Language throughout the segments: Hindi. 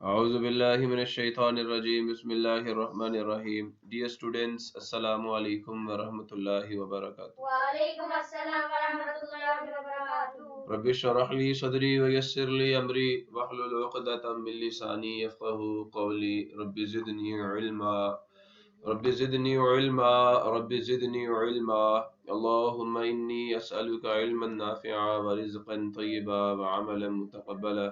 A'udhu billahi minash shaitanir rajim. Bismillahir rahmanir rahim. Dear students, assalamu alaikum wa rahmatullahi wa barakatuh. Wa alaikum assalam wa rahmatullahi wa barakatuh. Rabbi shrah li sadri wa yassir li amri wahlul 'uqdatam min lisani yafqahu qawli. Rabbi zidni ilma. Rabbi zidni ilma. Allahumma inni as'aluka ilman nafi'a wa rizqan tayyiba wa 'amalan mutaqabbala.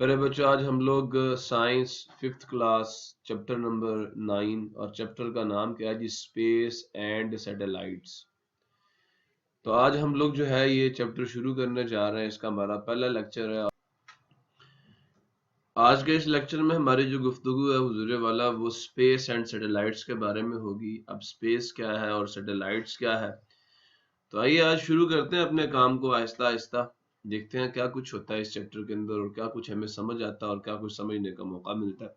मेरे बच्चों, आज हम लोग science 5th class chapter number 9 और चैप्टर का नाम क्या है जी, स्पेस एंड सैटेलाइट्स। तो आज हम लोग जो है ये चैप्टर शुरू करने जा रहे हैं। इसका हमारा पहला लेक्चर है। आज के इस लेक्चर में हमारी जो गुफ्तगू है हुजूर वाला वो स्पेस एंड सैटेलाइट्स के बारे में होगी। अब स्पेस क्या है और सैटेलाइट्स क्या है, तो आइए आज शुरू करते हैं अपने काम को आहिस्ता आहिस्ता। देखते हैं क्या कुछ होता है इस चैप्टर के अंदर और क्या कुछ हमें समझ आता है और क्या कुछ समझने का मौका मिलता है।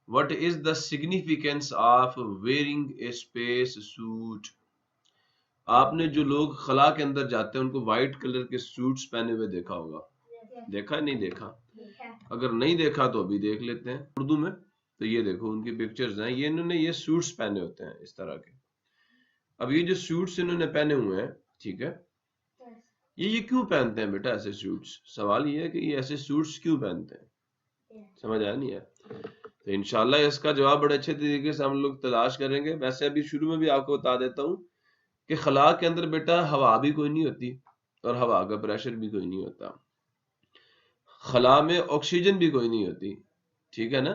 What is the significance of wearing A space suit. आपने जो लोग खला के अंदर जाते हैं उनको व्हाइट कलर के सूट्स पहने हुए देखा होगा। देखा नहीं देखा? अगर नहीं देखा तो अभी देख लेते हैं उर्दू में। तो ये देखो उनकी पिक्चर्स हैं, ये इन्होंने ये सूट्स पहने होते हैं इस तरह के। अब ये जो सूट्स इन्होंने पहने हुए हैं, ठीक है, ये क्यों पहनते हैं बेटा ऐसे सूट्स? सवाल ये है कि ये ऐसे सूट्स क्यों पहनते हैं, समझ आया नहीं है? तो इंशाल्लाह इसका जवाब बड़े अच्छे तरीके से हम लोग तलाश करेंगे। वैसे अभी शुरू में भी आपको बता देता हूँ कि खला के अंदर बेटा हवा भी कोई नहीं होती और हवा का प्रेशर भी कोई नहीं होता। खला में ऑक्सीजन भी कोई नहीं होती, ठीक है ना।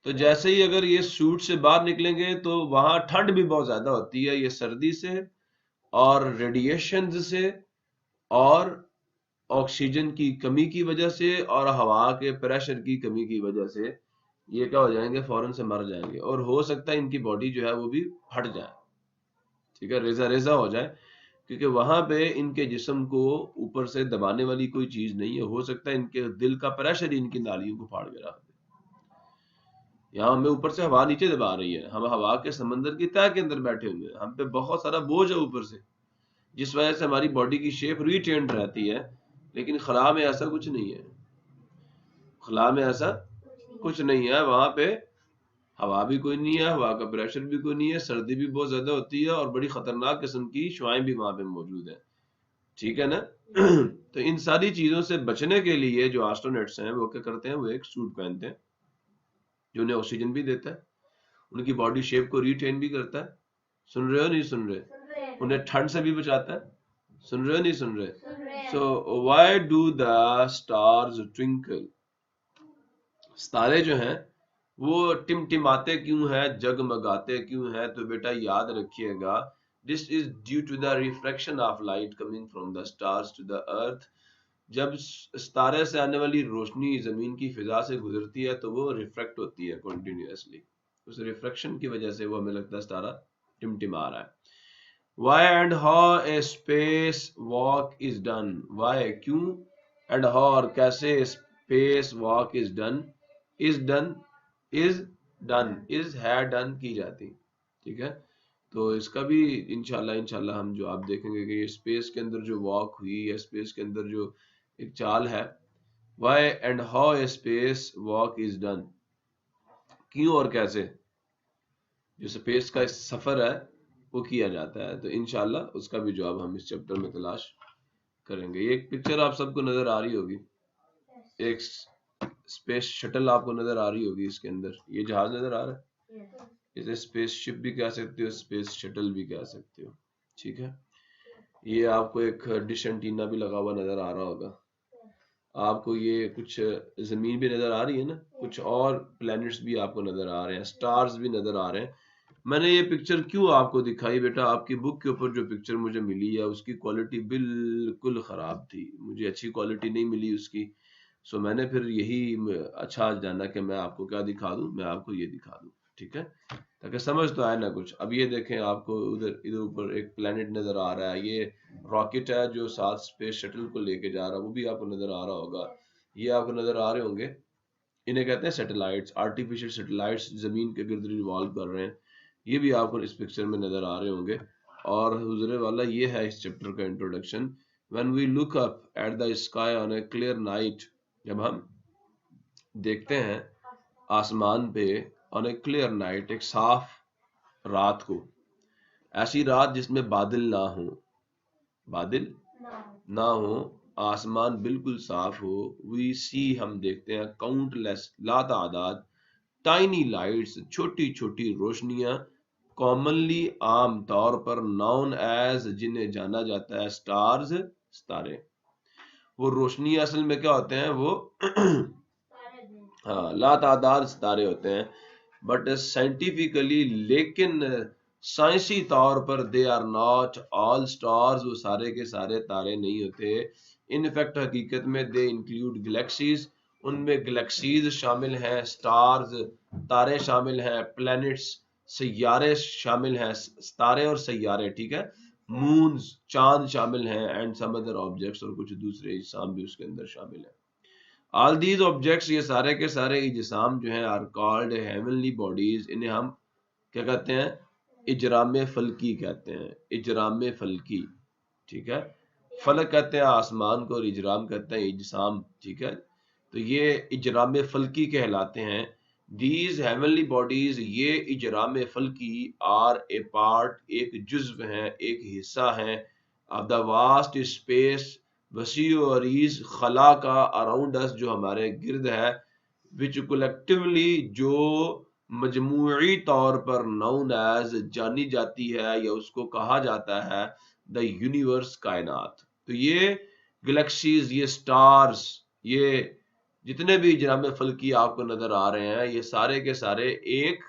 तो जैसे ही अगर ये सूट से बाहर निकलेंगे तो वहां ठंड भी बहुत ज्यादा होती है, ये सर्दी से और रेडिएशन से और ऑक्सीजन की कमी की वजह से और हवा के प्रेशर की कमी की वजह से ये क्या हो जाएंगे, फौरन से मर जाएंगे और हो सकता है इनकी बॉडी जो है वो भी फट जाए, ठीक है, रेजा रेजा हो जाए, क्योंकि वहां पे इनके जिस्म को ऊपर से दबाने वाली कोई चीज नहीं है। हो सकता है इनके दिल का प्रेशर ही इनकी नालियों को फाड़ के रख दे। यहाँ हमें ऊपर से हवा नीचे दबा रही है, हम हवा के समंदर की तह के अंदर बैठे हुए हैं, हम पे बहुत सारा बोझ है ऊपर से, जिस वजह से हमारी बॉडी की शेप रिटेन्ड रहती है। लेकिन खला में ऐसा कुछ नहीं है, खला में ऐसा कुछ नहीं है। वहां पे हवा भी कोई नहीं है, हवा का प्रेशर भी कोई नहीं है, सर्दी भी बहुत ज्यादा होती है और बड़ी खतरनाक किस्म की शुआएं भी वहां पे मौजूद है, ठीक है ना। तो इन सारी चीजों से बचने के लिए जो एस्ट्रोनॉट्स हैं वो क्या करते हैं, वो एक सूट पहनते हैं जो उन्हें ऑक्सीजन भी देता है, उनकी बॉडी शेप को रिटेन भी करता है। सुन रहे हो नहीं सुन रहे? उन्हें ठंड से भी बचाता है। सुन रहे हो नहीं सुन रहे? So why do the stars twinkle. सितारे जो हैं वो टिमटिमाते क्यों हैं, जगमगाते क्यों हैं? तो बेटा याद रखिएगा, this is due to the refraction of light coming from the stars to the earth. जब सितारे से आने वाली रोशनी जमीन की फिजा से गुजरती है तो वो रिफ्रैक्ट होती है कंटिन्यूअसली, उस रिफ्रैक्शन की वजह से वो हमें लगता है सितारा टिमटिमा रहा है। Why and how a space walk is done। Why क्यों, and how और कैसे space walk is done। is done is done is है done की जाती, ठीक है। तो इसका भी इंशाल्लाह हम जो आप देखेंगे कि ये स्पेस के अंदर जो वॉक हुई या स्पेस के अंदर जो एक चाल है, why and how a space walk is done, क्यों और कैसे जो स्पेस का सफर है वो किया जाता है। तो इंशाल्लाह उसका भी जवाब हम इस चैप्टर में तलाश करेंगे। ये एक पिक्चर आप सबको नजर आ रही होगी, एक स्पेस शटल आपको नजर आ रही होगी, इसके अंदर ये जहाज नजर आ रहा है, इसे स्पेस शिप भी कह सकते हो, स्पेस शटल भी कह सकते हो, ठीक है। ये आपको एक डिश एंटीना भी लगा हुआ नजर आ रहा होगा आपको, ये कुछ जमीन भी नजर आ रही है ना, कुछ और प्लैनेट्स भी आपको नजर आ रहे हैं, स्टार्स भी नजर आ रहे हैं। मैंने ये पिक्चर क्यों आपको दिखाई बेटा, आपकी बुक के ऊपर जो पिक्चर मुझे मिली है उसकी क्वालिटी बिल्कुल खराब थी, मुझे अच्छी क्वालिटी नहीं मिली उसकी। सो मैंने फिर यही अच्छा जाना कि मैं आपको क्या दिखा दूं, मैं आपको ये दिखा दूं, ठीक है, ताकि समझ तो आए ना कुछ। अब ये देखें, आपको उधर इधर ऊपर एक प्लेनेट नजर आ रहा है, ये रॉकेट है जो साथ स्पेस शटल को लेके जा रहा है, वो भी आपको नजर आ रहा होगा, ये आपको नजर आ रहे होंगे। इन्हें कहते हैं सैटेलाइट्स, आर्टिफिशियल सैटेलाइट्स जमीन के गिर्द रिवॉल्व कर रहे हैं। ये भी आपको इस पिक्चर में नजर आ रहे होंगे। और हुजूर वाला ये है इस चैप्टर का introduction. When we look up at the sky on a clear night, जब हम देखते हैं आसमान पे ऑन ए क्लियर नाइट, एक साफ रात को, ऐसी रात जिसमें बादल ना हो, बादल ना हो, आसमान बिल्कुल साफ हो, वी सी, हम देखते हैं काउंटलेस, लातादाद, टाइनी लाइट्स, छोटी छोटी रोशनियां, कॉमनली आम तौर पर नॉन एज, जिन्हें जाना जाता है स्टार्स, सितारे। वो रोशनी असल में क्या होते हैं, वो हाँ लातादाद सितारे होते हैं, बट साइंटिफिकली, लेकिन साइंसी तौर पर they are not all stars, वो सारे के सारे तारे नहीं होते। इनफैक्ट हकीकत में दे इंक्लूड गैलेक्सीज, उनमें गैलेक्सीज शामिल हैं, स्टार्स तारे शामिल हैं, प्लैनेट्स सैयारे शामिल हैं, तारे और सैयारे, ठीक है, मून्स चांद शामिल हैं, एंड सम अदर ऑब्जेक्ट्स, और कुछ दूसरे इजसाम भी उसके अंदर शामिल हैं। ऑल दीज ऑब्जेक्ट्स, ये सारे के सारे इजसाम जो हैं, आर कॉल्ड हेवनली बॉडीज, इन्हें हम क्या कहते हैं, इजराम फल्की कहते हैं, इजराम फल्की, ठीक है। फलक कहते हैं आसमान को और इजराम कहते हैं इजसाम, ठीक है। तो ये इजराम फल्की कहलाते हैं। दीज हेवनली बॉडीज, ये इजराम फल्की, आर ए पार्ट, एक जुज्व हैं, एक हिस्सा हैं, ऑफ द वास्ट स्पेस, वसी और अरीज खला का, अराउंड अस, जो हमारे गिर्द है, विच कलेक्टिवली, जो मजमूई तौर पर नाउन एज, जानी जाती है या उसको कहा जाता है द यूनिवर्स, कायनात। तो ये गैलेक्सीज, ये स्टार्स, ये जितने भी जनाब फल्की आपको नजर आ रहे हैं, ये सारे के सारे एक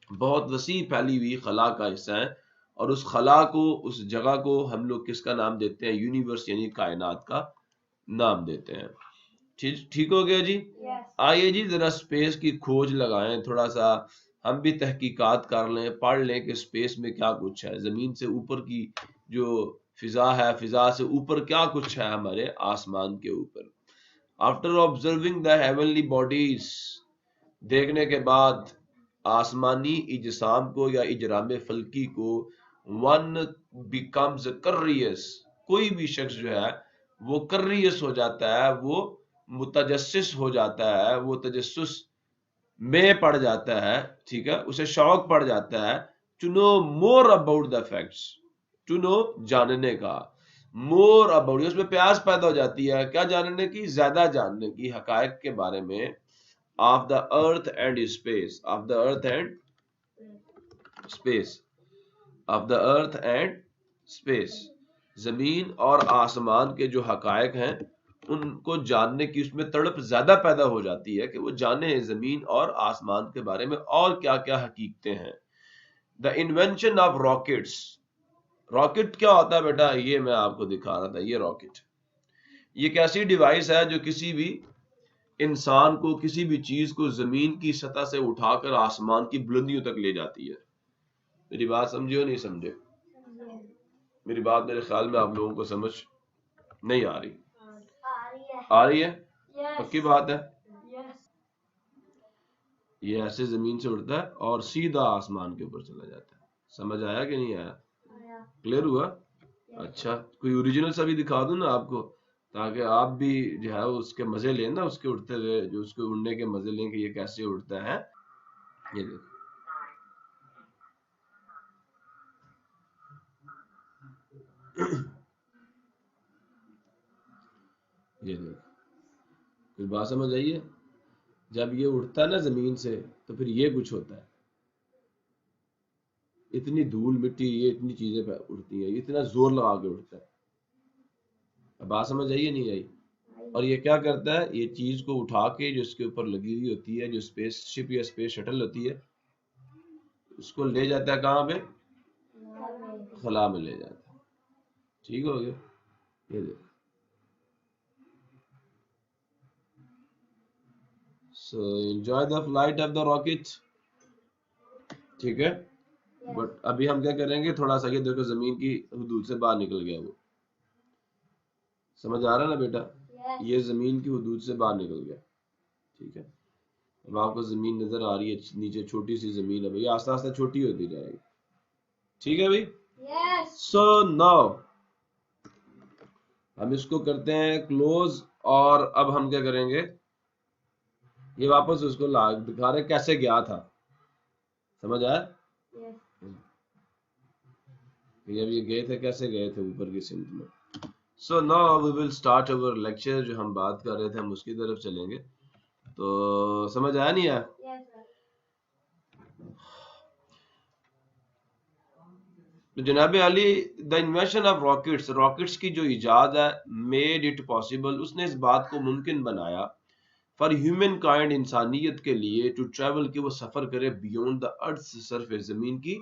बहुत वसी फैली हुई खला का हिस्सा है, और उस खला को, उस जगह को हम लोग किसका नाम देते हैं, यूनिवर्स यानी कायनात का नाम देते हैं। ठीक हो गया जी। आइए जी जरा स्पेस की खोज लगाएं, थोड़ा सा हम भी तहकीकात कर लें, पढ़ लें कि स्पेस में क्या कुछ है, जमीन से ऊपर की जो फिजा है, फिजा से ऊपर क्या कुछ है हमारे आसमान के ऊपर। After observing the heavenly bodies, देखने के बाद आसमानी इजसाम को या इजराम फल्की को, वन बिकम्स कर्रियस, कोई भी शख्स जो है वो कर्रियस हो जाता है, वो मुतजस्सिस हो जाता है, वो तजस्सुस में पड़ जाता है, ठीक है, उसे शौक पड़ जाता है, to know more about the facts, to know जानने का, मोर अबाउट, उसमें प्यास पैदा हो जाती है, क्या जानने की, ज्यादा जानने की, हकायक के बारे में, of the earth and space, of the earth and space, of the earth and space, जमीन और आसमान के जो हकायक हैं उनको जानने की उसमें तड़प ज्यादा पैदा हो जाती है कि वो जाने जमीन और आसमान के बारे में और क्या क्या हकीकतें हैं। The invention of rockets, rocket क्या होता है बेटा, ये मैं आपको दिखा रहा था, ये रॉकेट, ये एक ऐसी डिवाइस है जो किसी भी इंसान को, किसी भी चीज को जमीन की सतह से उठाकर आसमान की बुलंदियों तक ले जाती है। मेरी बात समझे हो नहीं समझे? मेरी बात मेरे ख्याल में आप लोगों को समझ नहीं आ रही। आ रही है? पक्की बात है। ये ऐसे जमीन से उड़ता है और सीधा आसमान के ऊपर चला जाता है। समझ आया कि नहीं आया? क्लियर हुआ? अच्छा, कोई ओरिजिनल सा भी दिखा दूं ना आपको, ताकि आप भी जो है उसके मजे लें ना, उसके उड़ते हुए, जो उसके उड़ने के मजे लें कि ये कैसे उड़ता है। ये देखो, ये देखो, कोई बात समझ आई है? जब ये उड़ता है ना जमीन से, तो फिर ये कुछ होता है, इतनी धूल मिट्टी, ये इतनी चीजें उड़ती हैं, इतना जोर लगा के उड़ता है। अब बात समझ आई है नहीं आई? और ये क्या करता है, ये चीज को उठा के जो इसके ऊपर लगी हुई होती है, जो स्पेसशिप या स्पेस शटल होती है, उसको ले जाता है कहाँ पे, खला में ले जाता है। ठीक हो गया? ये देखो, so enjoy the flight of the rocket, ठीक है। बट अभी हम क्या करेंगे, थोड़ा सा ये देखो, जमीन की हुदूद से बाहर निकल गया वो, समझ आ रहा है ना बेटा? ये जमीन की हुदूद से बाहर निकल गया, ठीक है, अब आपको जमीन नजर आ रही है, नीचे छोटी सी जमीन है भाई, आस्ता आस्ता छोटी होती जाएगी। ठीक है भाई। Yes. सो नाउ हम इसको करते हैं क्लोज, और अब हम क्या करेंगे, ये वापस उसको ला दिखा रहे कैसे गया था, समझ आया? Yes. ये अब ये गए थे, कैसे गए थे ऊपर की सिमत में। So now we will start our lecture, जो हम बात कर रहे थे हम उसकी तरफ चलेंगे। तो समझ आया नहीं आया? Yes, sir. तो जनाब Ali, the invention of rockets, rockets की जो इजाद है, मेड इट पॉसिबल, उसने इस बात को मुमकिन बनाया फॉर ह्यूमन काइंड, इंसानियत के लिए, टू ट्रेवल, कि वो सफर करे बियॉन्ड द अर्थ सरफेस, जमीन की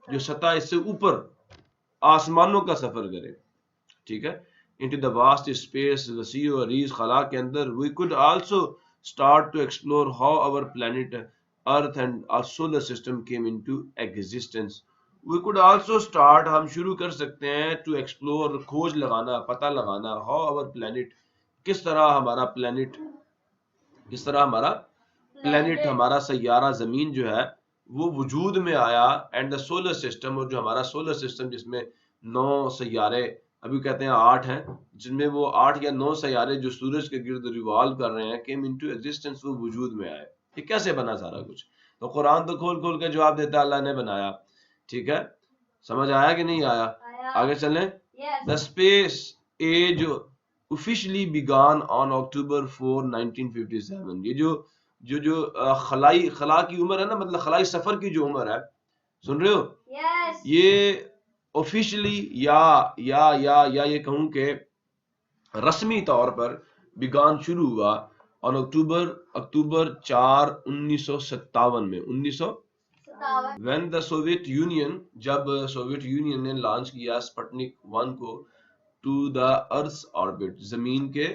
जो सतह इससे ऊपर, आसमानों का सफर करे। ठीक है, इनटू द वास्ट स्पेस, वसी और अरीज खला के अंदर। We could also start to explore how our planet earth and our solar system came into existence. We could also start, हम शुरू कर सकते हैं, टू एक्सप्लोर, खोज लगाना, पता लगाना, हाउ आवर प्लेनेट, किस तरह हमारा प्लेनेट, किस तरह हमारा प्लेनेट, हमारा सैयारा जमीन जो है वो वजूद में आया, एंड द सोलर सिस्टम, और जो हमारा सोलर सिस्टम जिसमें 9 सैयारे, अभी कहते हैं 8 हैं, जिनमें वो 8 या 9 सैयारे जो सूरज के गिर्द रिवॉल्व कर रहे हैं, केम इनटू एग्जिस्टेंस, वो वजूद में आए। ये कैसे बना सारा कुछ? तो कुरान तो खोल खोल के जवाब देता है, अल्लाह ने बनाया। ठीक है, समझ आया कि नहीं आया? आया। आगे चलें। Yes. The space age officially began on October 4, 1957। ये जो खला की उम्र है ना, मतलब खलाई सफर की जो उम्र है, सुन रहे हो? Yes. ये ऑफिशियली या ये कहूं कि रस्मी तौर पर बिगान शुरू हुआ ऑन अक्टूबर 4, 1957 में। 1957 व्हेन द सोवियत यूनियन, जब सोवियत यूनियन ने लॉन्च किया स्पुतनिक 1 को टू द अर्थ ऑर्बिट, जमीन के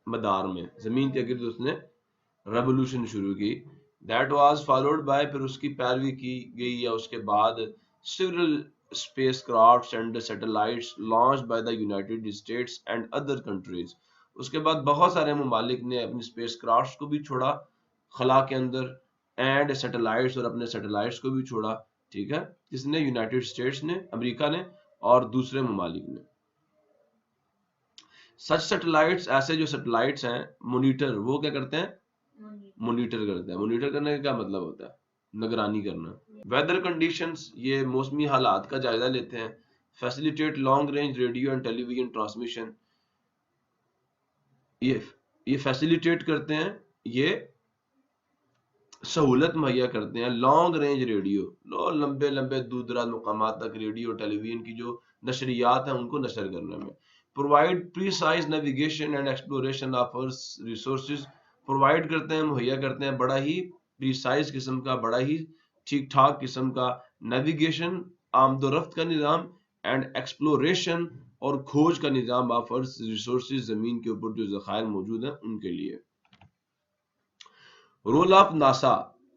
मदार में, जमीन के गिर्द उसने रेवोल्यूशन शुरू की। दैट वाज फॉलोड बाय, फिर उसकी पैरवी की गई या उसके बाद, several spacecrafts and satellites launched by the United states and other countries. उसके बाद बहुत सारे ममालिक ने अपने स्पेसक्राफ्ट्स को भी छोड़ा खला के अंदर, एंड सैटेलाइट्स, और अपने सैटेलाइट्स को भी छोड़ा। ठीक है, किसने? यूनाइटेड स्टेट्स ने, अमेरिका ने, और दूसरे ममालिक ने। सच सैटेलाइट्स, ऐसे जो सैटेलाइट्स हैं, मोनिटर, वो क्या करते हैं? मोनिटर करते हैं। मोनिटर करने का क्या मतलब होता है? निगरानी करना। वेदर कंडीशंस, ये मौसमी हालात का जायजा लेते हैं। Facilitate long range radio and television transmission, ये फैसिलिटेट करते हैं, ये सहूलत मुहैया करते हैं लॉन्ग रेंज रेडियो, लंबे लंबे दूर दराज मुकामात तक रेडियो टेलीविजन की जो नशरियात हैं उनको नशर करने में। Provide precise navigation and exploration of earth resources, provide करते हैं, मुहैया करते हैं बड़ा ही प्रीसाइज किस्म का, बड़ा ही ठीक ठाक किस्म का नेविगेशन, आमदोरफ्त का निज़ाम, एंड एक्सप्लोरेशन, और खोज का निज़ाम ऑफ अर्थ रिसोर्सेज, जमीन के ऊपर जो ज़खायर मौजूद हैं उनके लिए। रोल ऑफ नासा,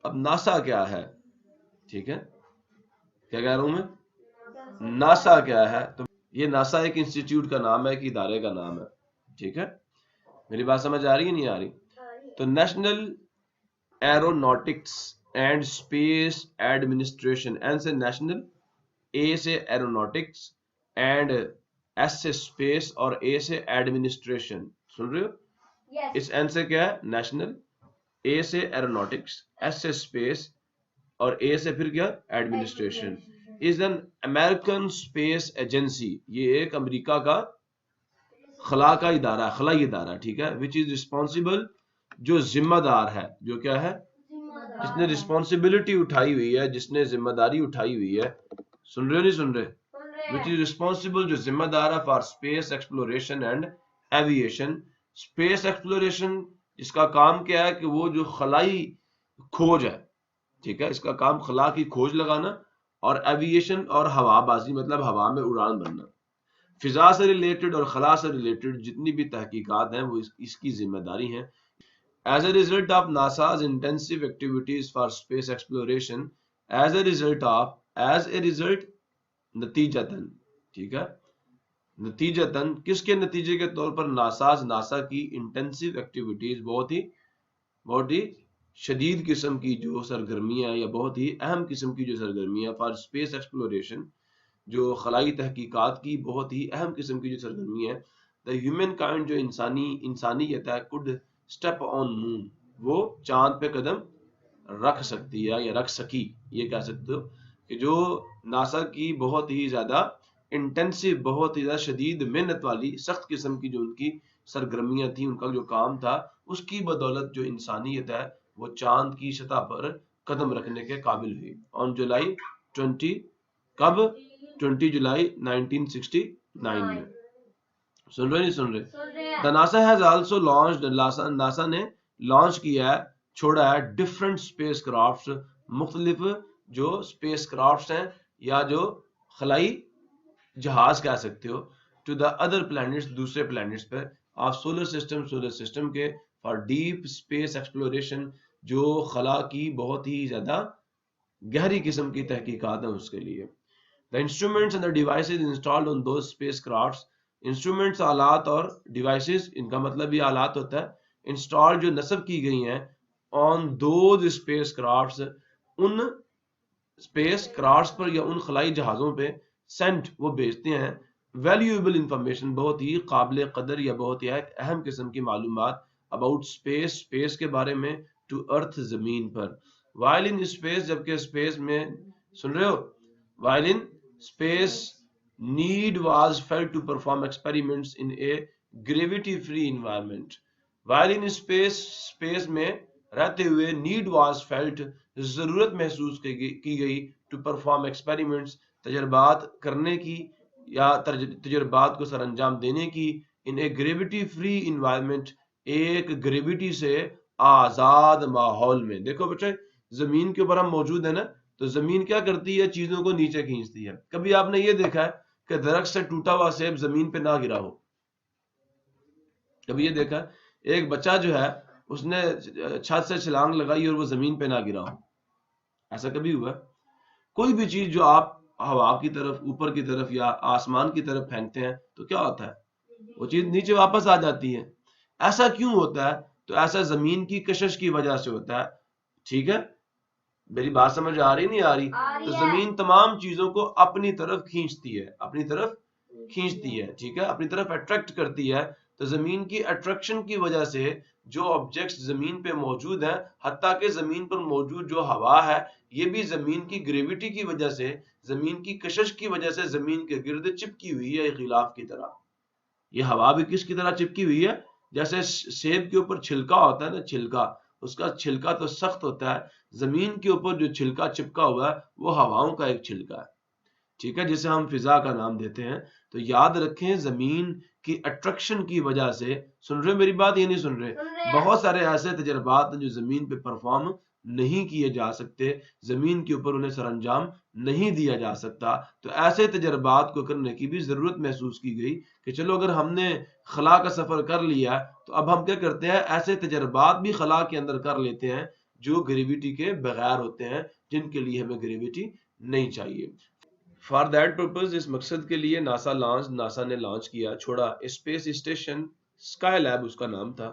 अब नासा क्या है? ठीक है, क्या कह रहा हूं मैं? नासा क्या है? तो ये नासा एक इंस्टीट्यूट का नाम है, एक इदारे का नाम है। ठीक है, मेरी बात समझ आ रही है नहीं आ रही? तो national aeronautics and space administration, N से नेशनल, ए से एरोनॉटिक्स, एंड एस से स्पेस, और ए से एडमिनिस्ट्रेशन। सुन रहे हो? Yes. इस एन से क्या है? नेशनल, ए से एरोनॉटिक्स, एस से स्पेस, और ए से फिर क्या? Administration. Is an American space agency, ये एक अमेरिका का खला का इदारा, खलाई इदारा। ठीक है, विच इज रिस्पॉन्सिबल, जो जिम्मेदार है, जो क्या है? जिसने रिस्पॉन्सिबिलिटी उठाई हुई है, जिसने जिम्मेदारी उठाई हुई है। सुन रहे हो नहीं सुन रहे? विच इज रिस्पॉन्सिबल, जो जिम्मेदार है, for space exploration and aviation. Space exploration, इसका काम क्या है कि वो जो खलाई खोज है, ठीक है, इसका काम खला की खोज लगाना, और एविएशन और हवाबाजी, मतलब हवा में उड़ान भरना। फिजा से रिलेटेड और खला से रिलेटेड जितनी भी तहकीकात हैं वो इसकी जिम्मेदारी है। As a result of NASA's intensive activities for space exploration, as a result, नतीजतन, ठीक है, नतीजतन, किसके नतीजे के तौर पर? नासा की इंटेंसिव एक्टिविटीज, बहुत ही बहुत ही शदीद किस्म की जो सरगर्मियां या बहुत ही अहम किस्म की जो सरगर्मियां फॉर स्पेस एक्सप्लोरेशन, जो खलाई तहकीकात की बहुत ही अहम किस्म की जो सरगर्मी है। द ह्यूमन काइंड जो इंसानियत है कुड स्टेप ऑन मून, वो चांद पे कदम रख सकती है या रख सकी, ये कह सकते हो कि जो नासा की बहुत ही ज्यादा इंटेंसिव, बहुत ही ज्यादा शदीद मेहनत वाली सख्त किस्म की जो उनकी सरगर्मियां थी, उनका जो काम था, उसकी बदौलत जो इंसानियत है वो चांद की सतह पर कदम रखने के काबिल हुई। ऑन जुलाई 20, कब? 20 जुलाई 1969 में। सुन रहे नहीं सुन रहे? सुन रहे हैं। The NASA has also launched, NASA ने लॉन्च किया है, छोड़ा है डिफरेंट स्पेस क्राफ्ट, मुख्तलिफ जो स्पेस क्राफ्ट हैं या जो खलाई जहाज कह सकते हो, टू द अदर प्लैनेट्स, दूसरे प्लैनेट्स पर ऑफ सोलर सिस्टम के, फॉर डीप स्पेस एक्सप्लोरेशन, जो खला की बहुत ही ज्यादा गहरी किस्म की तहकीकात है उसके लिए। The instruments and the devices installed on those spacecrafts, instruments आलात और डिवाइसेस, इनका मतलब भी आलात होता है, इंस्टॉल जो नस्ब की गई हैं ऑन दोज स्पेसक्राफ्ट्स, उन स्पेसक्राफ्ट्स पर या उन खलाई जहाज़ों पे, सेंट वो भेजते हैं, वैल्यूएबल इंफॉर्मेशन, बहुत ही काबिल कदर या बहुत ही अहम किस्म की मालूमात अबाउट स्पेस, स्पेस के बारे में, टू अर्थ, जमीन पर। वाइल इन स्पेस, जबकि स्पेस में, सुन रहे हो? While in space need was felt to perform experiments in a gravity free environment. While in space, space में रहते हुए, नीड वाज फेल्ट, जरूरत महसूस की गई, टू परफॉर्म एक्सपेरिमेंट्स, तजर्बात करने की या तजर्बात को सरअंजाम देने की, इन ए ग्रेविटी फ्री इन्वायरमेंट, एक ग्रेविटी से आजाद माहौल में। देखो बच्चे, जमीन के ऊपर हम मौजूद है ना, तो जमीन क्या करती है? चीजों को नीचे खींचती है। कभी आपने ये देखा है कि दरख्त से टूटा हुआ सेब जमीन पे ना गिरा हो? कभी ये देखा है? एक बच्चा जो है उसने छत से छलांग लगाई और वो जमीन पे ना गिरा हो? ऐसा कभी हुआ? कोई भी चीज जो आप हवा की तरफ, ऊपर की तरफ या आसमान की तरफ फेंकते हैं तो क्या होता है? वो चीज नीचे वापस आ जाती है। ऐसा क्यों होता है? तो ऐसा जमीन की कशिश की वजह से होता है। ठीक है, मेरी बात समझ आ रही नहीं आ रही? तो जमीन तमाम चीजों को अपनी तरफ खींचती है, अपनी तरफ खींचती है, ठीक है, अपनी तरफ अट्रैक्ट करती है। तो जमीन की अट्रैक्शन की वजह से जो ऑब्जेक्ट्स जमीन पे मौजूद हैं, हत्ता कि जमीन पर मौजूद जो हवा है, ये भी जमीन की ग्रेविटी की वजह से, जमीन की कशिश की वजह से जमीन के गिर्द चिपकी हुई है, गिलाफ की तरह। ये हवा भी किसकी तरह चिपकी हुई है? जैसे सेब के ऊपर छिलका होता है ना, छिलका, उसका छिलका तो सख्त होता है, जमीन के ऊपर जो छिलका चिपका हुआ है वो हवाओं का एक छिलका है, ठीक है, जिसे हम फिजा का नाम देते हैं। तो याद रखें, जमीन की अट्रैक्शन की वजह से, सुन रहे मेरी बात? ये नहीं सुन रहे? बहुत सारे ऐसे तजर्बात जो जमीन पे परफॉर्म नहीं किए जा सकते, जमीन के ऊपर उन्हें सरअंजाम नहीं दिया जा सकता। तो ऐसे तजर्बात को करने की भी जरूरत महसूस की गई कि चलो अगर हमने खला का सफर कर लिया तो अब हम क्या करते हैं, ऐसे तजर्बात भी खला के अंदर कर लेते हैं जो ग्रेविटी के बगैर होते हैं, जिनके लिए हमें ग्रेविटी नहीं चाहिए। फॉर दैट पर्पज, इस मकसद के लिए नासा ने लॉन्च किया, छोड़ा स्पेस स्टेशन स्काई लैब, उसका नाम था,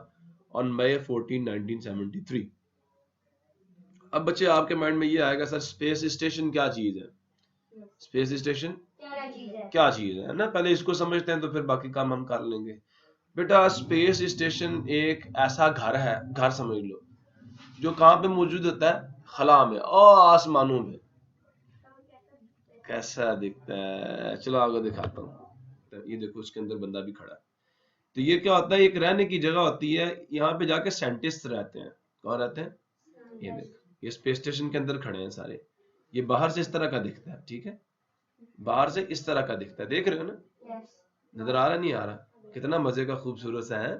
ऑन मई 14, 1973। अब बच्चे आपके माइंड में ये आएगा, सर स्पेस स्टेशन क्या चीज है? स्पेस स्टेशन क्या चीज है ना? पहले इसको समझते हैं तो फिर बाकी काम हम कर लेंगे। बेटा, स्पेस स्टेशन एक ऐसा घर है, घर समझ लो, जो कहाँ पे मौजूद होता है? खला में और आसमानों में। कैसा दिखता है? चलो आपको दिखाता हूँ। ये देखो, उसके अंदर बंदा भी खड़ा है। तो ये क्या होता है? एक रहने की जगह होती है, यहाँ पे जाके साइंटिस्ट रहते हैं। कौन रहते हैं? ये देखो, ये स्पेस स्टेशन के अंदर खड़े हैं सारे। ये बाहर से इस तरह का दिखता है, ठीक है, बाहर से इस तरह का दिखता है, देख रहे हो ना? नजर आ रहा नहीं आ रहा? कितना मजे का खूबसूरत सा है।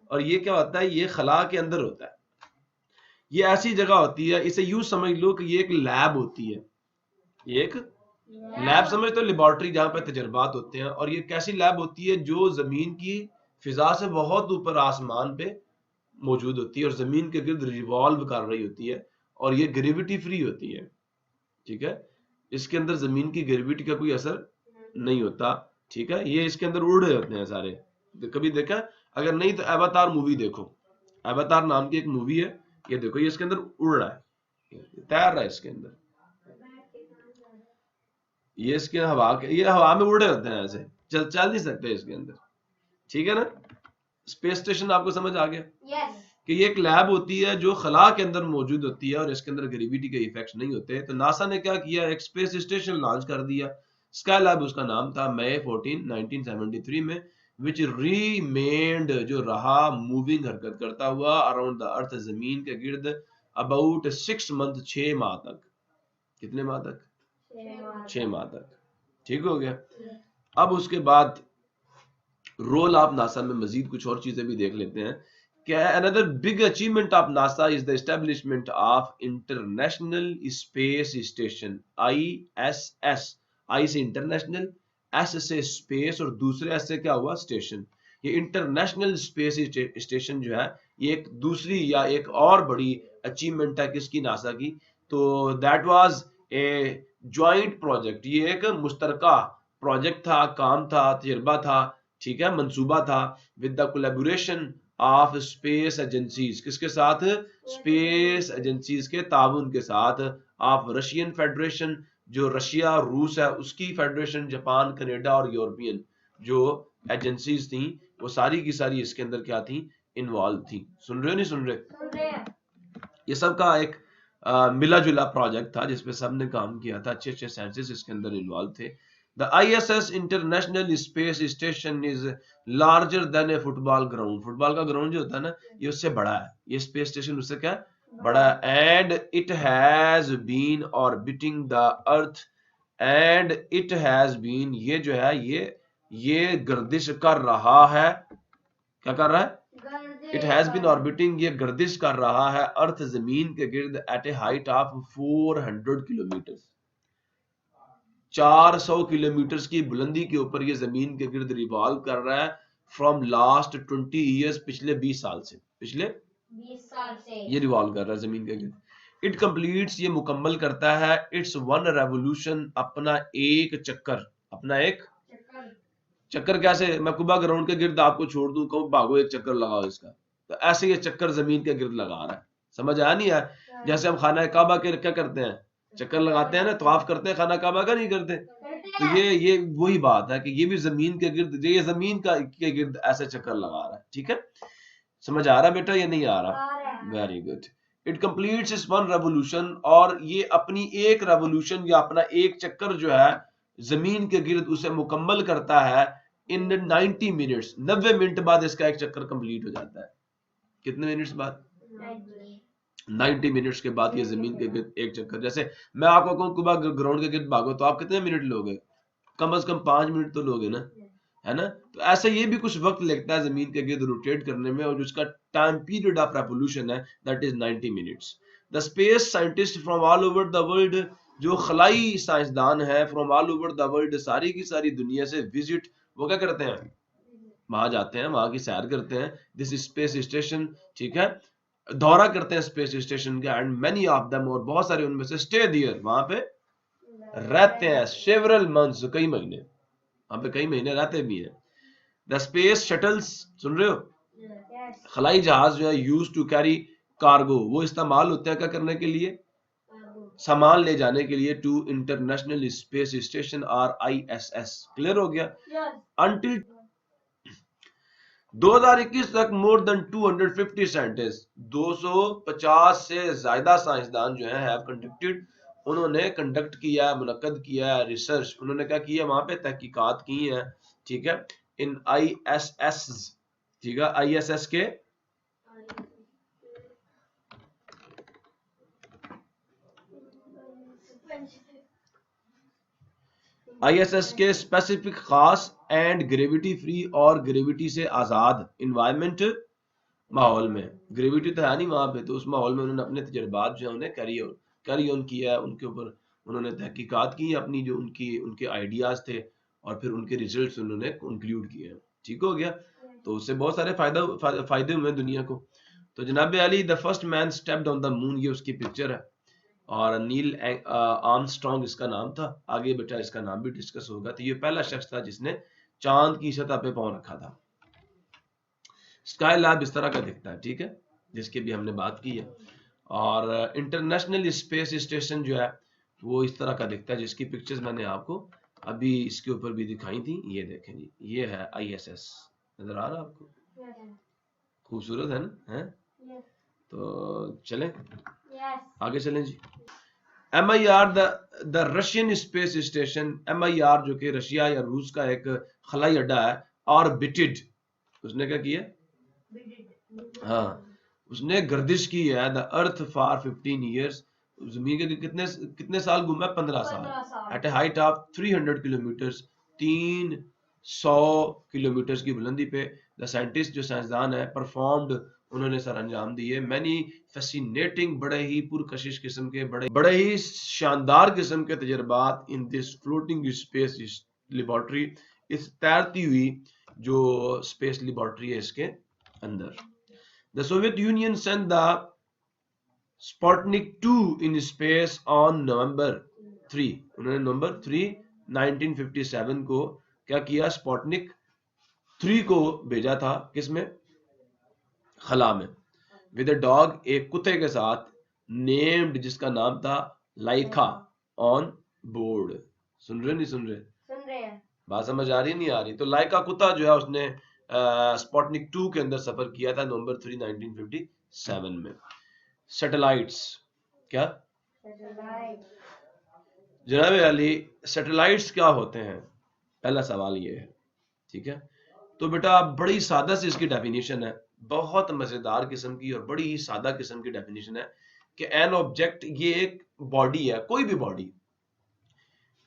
और ये क्या होता है? ये खला के अंदर होता है। ये ऐसी जगह होती है, इसे यूं समझ लो कि ये एक लैब होती है। ये एक लैब समझ तो, लेबोरेटरी जहां पर तजर्बात होते हैं। और ये कैसी लैब होती है? जो जमीन की फिजा से बहुत ऊपर आसमान पे मौजूद होती है और जमीन के गिर्द रिवॉल्व कर रही होती है, और ये ग्रेविटी फ्री होती है, ठीक है, इसके अंदर जमीन की ग्रेविटी का कोई असर नहीं होता, ठीक है। ये इसके अंदर उड़ रहे होते हैं सारे। कभी देखा? अगर नहीं तो एवातार मूवी देखो, एवातार नाम की एक मूवी है, ये देखो, ये इसके अंदर उड़ रहा है, तैर रहा है इसके अंदर, ये इसके हवा के, ये हवा में उड़े होते हैं ऐसे, चल नहीं सकते इसके अंदर, ठीक है ना। स्पेस स्टेशन आपको समझ आ गया? यस। कि ये एक लैब होती है जो खला के अंदर मौजूद होती है और इसके अंदर ग्रेविटी के इफेक्ट्स नहीं होते। तो नासा ने क्या किया, एक स्पेस स्टेशन लॉन्च कर दिया, स्काई लैब उसका नाम था, मई 14 1973 में, विच रीमेन्ड, जो रहा मूविंग, हरकत करता हुआ अराउंड द अर्थ, जमीन के गिर्द, अबाउट 6 मंथ, 6 माह तक। कितने माह तक? 6 माह तक, ठीक हो गया। अब उसके बाद रोल ऑफ नासा में मजीद कुछ और चीजें भी देख लेते हैं। Another big achievement of NASA is the establishment of International Space Station, ISS। I से इंटरनेशनल, S से स्पेस और दूसरे S से क्या हुआ, स्टेशन। ये इंटरनेशनल स्पेस स्टेशन जो है, ये एक दूसरी या एक और बड़ी अचीवमेंट है किसकी, नासा की। तो that was a joint project, ये एक मुश्तरका प्रोजेक्ट था, काम था, तजर्बा था, ठीक है, मंसूबा था, with the collaboration of space agencies, किसके साथ, स्पेस एजेंसीज के ताउन के साथ, ऑफ रशियन फेडरेशन, जो रशिया रूस है उसकी फेडरेशन, जापान, कनाडा और यूरोपियन जो एजेंसीज थी, वो सारी की सारी इसके अंदर क्या थी, इन्वॉल्व थी। सुन रहे हो नहीं सुन रहे? ये सब का एक मिला जुला प्रोजेक्ट था जिसपे सबने काम किया था, अच्छे अच्छे साइंटिस्ट इसके अंदर इन्वॉल्व थे। The ISS International Space Station is larger than a football ground। Football का ग्राउंड जो होता है ना, ये उससे बड़ा है, ये स्पेस स्टेशन उससे क्या बड़ा है। And it has been orbiting the earth, and it has been, ये जो है ये गर्दिश कर रहा है, क्या कर रहा है, इट हैज बीन ऑर्बिटिंग, ये गर्दिश कर रहा है अर्थ, जमीन के गिर्द, at a height of 400 kilometre, 400 kilometre की बुलंदी के ऊपर ये जमीन के गिर्द रिवॉल्व कर रहा है, फ्रॉम लास्ट 20 ईयर्स, पिछले 20 साल से, पिछले 20 साल से ये रिवॉल्व कर रहा है जमीन के गिर्द। इट कंप्लीट्स, ये मुकम्मल करता है, इट्स वन रेवोल्यूशन, अपना एक चक्कर, अपना एक चक्कर। कैसे, मैं कुबा ग्राउंड के गिर्द आपको छोड़ दूं, कहूं भागो एक चक्कर लगाओ इसका, तो ऐसे ये चक्कर जमीन के गिर्द लगा रहा है। समझ आया नहीं है? जैसे हम खाना काबा के क्या करते हैं, चक्कर लगाते हैं ना, तवाफ करते हैं, खाना काबा का नहीं करते। तो ये वही बात है कि ये भी जमीन के गिर्द, ये जमीन का के गिर्द ऐसे चक्कर लगा रहा है, ठीक है। समझ आ रहा बेटा, ये नहीं आ रहा? Very good. इट कंप्लीट्स इस वन रेवोल्यूशन, और ये अपनी एक रेवोल्यूशन या अपना एक चक्कर जो है जमीन के गिर्द, उसे मुकम्मल करता है इन 90 मिनट्स, 90 मिनट बाद इसका एक चक्कर कंप्लीट हो जाता है। कितने मिनट्स बाद? 90 मिनट्स के बाद ये जमीन के गिर्द एक चक्कर। जैसे मैं आपको कहूँ कुबा ग्राउंड के गिर्द भागो, तो आप कितने मिनट लोगे? कम से कम 5 मिनट तो लोगे ना, है ना। तो ऐसे ये भी कुछ वक्त लगता है जमीन के गिर्द रोटेट करने में, और उसका टाइम पीरियड ऑफ रेवोल्यूशन है, that is 90 minutes. The space scientist from all over the world, जो खलाई साइंसदान है from all over the world, सारी की सारी दुनिया से, विजिट, वो क्या करते हैं, वहां जाते हैं, वहां की सैर करते हैं, दिस स्पेस स्टेशन, ठीक है, दौरा करते हैं स्पेस स्टेशन का। एंड मेनी ऑफ देम, और बहुत सारे उनमें से, स्टे देयर, वहां पे रहते हैं, सेवरल मंथ्स, कई महीने, वहां पे कई महीने रहते भी हैं। द स्पेस शटल्स, सुन रहे हो, खलाई जहाज जो है, यूज टू कैरी कार्गो, वो इस्तेमाल होते हैं क्या करने के लिए, सामान ले जाने के लिए, टू इंटरनेशनल स्पेस स्टेशन और ISS। क्लियर हो गया? अनटिल 2021 तक मोर देन 250 साइंटिस्ट, 250 से ज्यादा साइंसदान जो है हैव कंडक्टेड, उन्होंने कंडक्ट किया, मुनक्कद किया रिसर्च, उन्होंने क्या किया, वहां पे तहकीकात की है, ठीक है, इन ISS, ठीक है, ISS के ISS के स्पेसिफिक खास एंड ग्रेविटी फ्री और ग्रेविटी से आजाद इन्वायरमेंट माहौल में, ग्रेविटी तो है नहीं वहां पे, तो उस माहौल में उन्होंने अपने तजर्बात जो है उन्हें कैरी ऑन किया है, उनके ऊपर उन्होंने तहकीकात की, अपनी जो उनके आइडियाज थे, और फिर उनके रिजल्ट्स उन्होंने कंक्लूड किए हैं। ठीक हो गया? तो उससे बहुत सारे फायदे हुए दुनिया को। तो जनाब Ali, the first man stepped on the moon, ये उसकी पिक्चर है, और नील आर्मस्ट्रॉन्ग इसका नाम था, आगे बेटा इसका नाम भी डिस्कस होगा। तो ये पहला शख्स था जिसने चांद की सतह पे पांव रखा था। स्काई लैब इस तरह का दिखता है, ठीक है, जिसकी भी हमने बात की है। और इंटरनेशनल स्पेस स्टेशन जो है वो इस तरह का दिखता है, जिसकी पिक्चर्स मैंने आपको अभी इसके ऊपर भी दिखाई थी। ये देखें जी, ये है ISS, नजर आ रहा है आपको? खूबसूरत है ना? है तो चलें आगे चलें जी। MIR the Russian space station, MIR जो कि रशिया या रूस का एक खलाई अड्डा है, ऑर्बिटेड, उसने क्या किया? हाँ, उसने गर्दिश की है द अर्थ फॉर 15 ईयर्स, जमीन के कितने कितने साल घूमा? 15 साल। At a height of 300 kilometres, 300 kilometre की बुलंदी पे। द साइंटिस्ट, जो साइंसदान है, परफॉर्म्ड, उन्होंने सर अंजाम दिए मैनी फैसिनेटिंग, बड़े ही पुरकशिश किस्म के, बड़े ही शानदार किस्म के तजर्बात in this floating space laboratory, इस तैरती हुई जो स्पेस लेबोरेटरी है इसके अंदर। The Soviet Union sent the Sputnik 2 in space on November 3, उन्होंने नवंबर 3 1957 को क्या किया? स्पुतनिक 3 को भेजा था, किसमें? खला में, विद अ डॉग, एक कुत्ते के साथ, नेम्ड, जिसका नाम था लाइका, ऑन बोर्ड। सुन रहे नहीं सुन रहे? सुन रहे हैं। बात समझ आ रही नहीं आ रही? तो लाइका कुत्ता जो है उसने स्पुतनिक 2 के अंदर सफर किया था नवंबर 3 1957 में। सैटेलाइट्स, क्या जनाब अली, सैटेलाइट्स क्या होते हैं? पहला सवाल ये है, ठीक है? तो बेटा बड़ी सादा से इसकी डेफिनेशन है, बहुत मजेदार किस्म की और बड़ी ही सादा किस्म की डेफिनेशन है कि एन ऑब्जेक्ट, ये एक बॉडी है, कोई भी बॉडी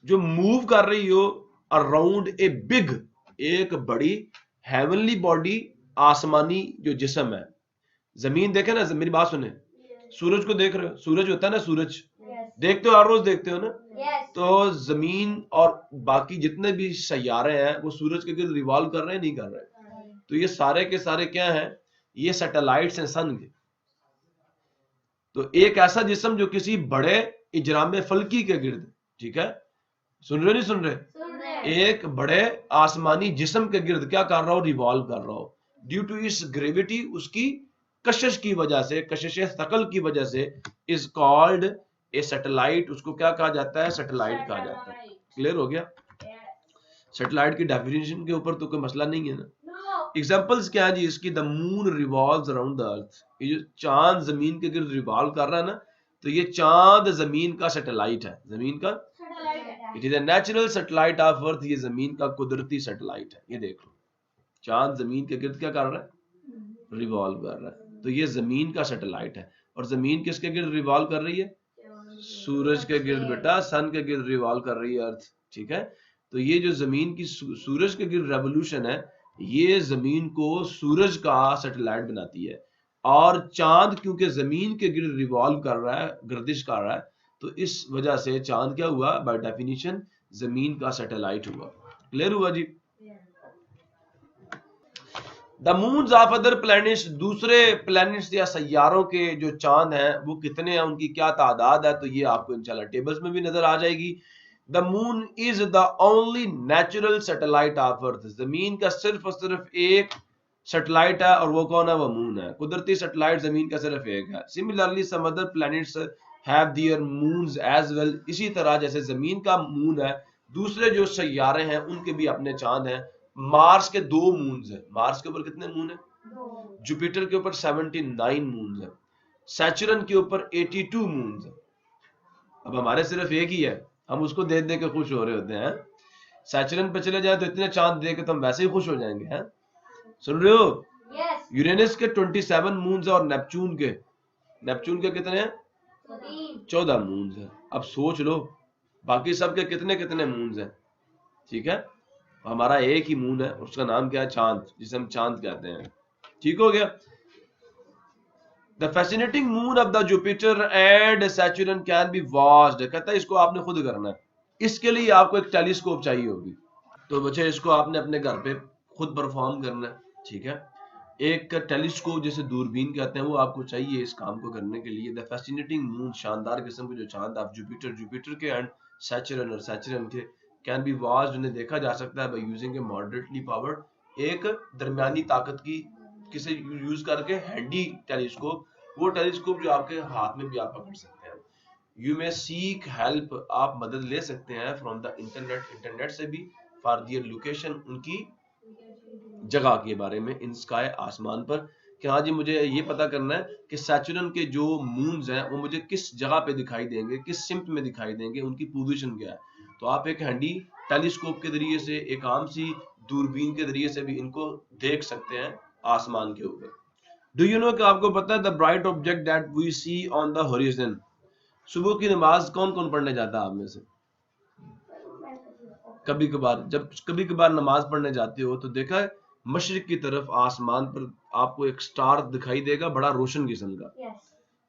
जो मूव कर रही हो अराउंड ए बिग, एक बड़ी हेवनली बॉडी, आसमानी जो जिस्म है। जमीन देखे ना, मेरी बात सुने, सूरज को देख रहे हो? सूरज होता है ना, सूरज देखते हो, हर रोज देखते हो ना? तो जमीन और बाकी जितने भी सैयारे हैं वो सूरज के गिर्द रिवॉल्व कर रहे हैं, नहीं कर रहे? तो ये सारे के सारे क्या हैं? ये सैटेलाइट्स हैं सन के। तो एक ऐसा जिस्म जो किसी बड़े इजराम फल्की के गिर्द, ठीक है, सुन रहे नहीं सुन रहे? एक बड़े आसमानी जिस्म के गिर्द क्या कर रहा हो? रिवॉल्व कर रहा हो। ड्यू टू इस ग्रेविटी, उसकी कशिश की वजह से, कशिश थकल की वजह से, इज कॉल्ड ए सैटेलाइट, उसको क्या कहा जाता है? सैटेलाइट कहा जाता है। क्लियर हो गया? सैटेलाइट की डेफिनेशन के ऊपर तो कोई मसला नहीं है ना? एग्जांपल्स क्या है जी इसकी? The moon revolves around the earth, ये जो चांद जमीन के गिर्द रिवॉल्व कर रहा है ना, तो ये चांद जमीन का सैटेलाइट है, जमीन का। It is a natural satellite of earth, ये जमीन का कुदरती सैटेलाइट है। ये देख लो, चांद जमीन के गिर्द क्या कर रहा है? रिवॉल्व कर रहा है। तो ये जमीन का सैटेलाइट है। और जमीन किसके गिर्द रिवॉल्व कर रही है? सूरज के गिर्द बेटा, सन के गिर्द रिवॉल्व कर रही है अर्थ, ठीक है? तो ये जो जमीन की सूरज के गिर्द रेवोल्यूशन है, ये जमीन को सूरज का सैटेलाइट बनाती है। और चांद क्योंकि जमीन के गिर्द रिवॉल्व कर रहा है, गर्दिश कर रहा है, तो इस वजह से चांद क्या हुआ? बाय डेफिनेशन जमीन का सैटेलाइट हुआ। क्लियर हुआ जी? The moons of other planets, दूसरे प्लैनेट्स या सैयारों के जो चांद हैं वो कितने हैं, उनकी क्या तादाद है, तो ये आपको इंशाल्लाह टेबल्स में भी नजर आ जाएगी। The moon is the only natural satellite of earth, जमीन का सिर्फ और सिर्फ एक सैटेलाइट है, और वो कौन है? वो मून है। कुदरती सैटेलाइट जमीन का सिर्फ एक है। Similarly some other planets have their moons as well, इसी तरह जैसे जमीन का मून है, दूसरे जो सैयारे हैं उनके भी अपने चांद हैं। मार्स के 2 मून्स हैं। मार्स के ऊपर कितने मून है? जुपिटर के ऊपर 79 मून्स है। सैचुरन के ऊपर 82 मून्स है। अब हमारे सिर्फ एक ही है, हम उसको देख देख के खुश हो रहे होते हैं। सैचुरन पे चले जाए तो इतने चांद देख के तो हम वैसे ही खुश हो जाएंगे, हैं? सुन रहे हो? यूरेनस के 27 मून्स है, और नेपच्यून के कितने हैं? 14 मून्स है। अब सोच लो बाकी सब के कितने कितने मून्स हैं, ठीक है? हमारा एक ही मून है, उसका नाम क्या है? चांद, जिसे हम चांद कहते हैं। ठीक हो गया? The fascinating moon of the Jupiter and Saturn can be watched, कहता है इसको आपने खुद करना है। इसके लिए आपको एक टेलीस्कोप चाहिए होगी, तो बच्चे इसको आपने अपने घर पे खुद परफॉर्म करना है, ठीक है? एक टेलीस्कोप, जिसे दूरबीन कहते हैं, वो आपको चाहिए इस काम को करने के लिए। द फैसिनेटिंग मून, शानदार किस्म के जो चांद आप जुपिटर के एंड सैचुरन, और सैचुरन के, कैन बी वॉच्ड, उन्हें देखा जा सकता है by using A moderately powered, एक दरमियानी ताकत की, किसे यूज करके? हैंडी टेलीस्कोप, वो टेलीस्कोप जो आपके हाथ में भी आप पकड़ सकते हैं। यू मे सीक हेल्प, आप मदद ले सकते हैं फ्रॉम द इंटरनेट, इंटरनेट से भी, फॉर दियर लोकेशन, उनकी जगह के बारे में, इन स्काई, आसमान पर, कि हाँ जी मुझे ये पता करना है कि सैचुरन के जो मून्स हैं वो मुझे किस जगह पे दिखाई देंगे, किस सिम्ट में दिखाई देंगे, उनकी पोजीशन क्या है। तो आप एक हैंडी टेलीस्कोप के जरिए से, एक आम सी दूरबीन के जरिए से भी इनको देख सकते हैं आसमान के ऊपर। डू यू नो, कि आपको पता है the bright object that we see on the horizon, सुबह की नमाज कौन कौन पढ़ने जाता है आप में से? कभी कभार, जब कभी कभार नमाज पढ़ने जाते हो तो देखा है मशरिक की तरफ आसमान पर आपको एक स्टार दिखाई देगा, बड़ा रोशन किस्म का,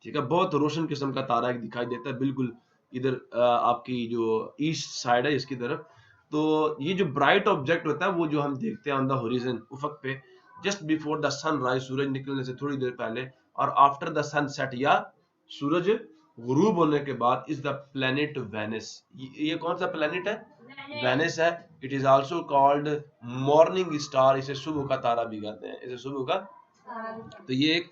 ठीक है, बहुत रोशन किस्म का तारा एक दिखाई देता है, बिल्कुल इधर आपकी जो ईस्ट साइड है इसकी तरफ। तो ये जो ब्राइट ऑब्जेक्ट होता है वो जो हम देखते हैं ऑन द होरिजन, उफक पे, जस्ट बिफोर द सनराइज, सूरज निकलने से थोड़ी देर पहले, और आफ्टर द सनसेट, या सूरज गुरूब होने के बाद, इज द प्लेनेट वेनिस। ये कौन सा प्लेनेट है? वेनिस है। It is also called morning star, इसे सुबह का तारा भी कहते हैं, इसे सुबह का। तो ये एक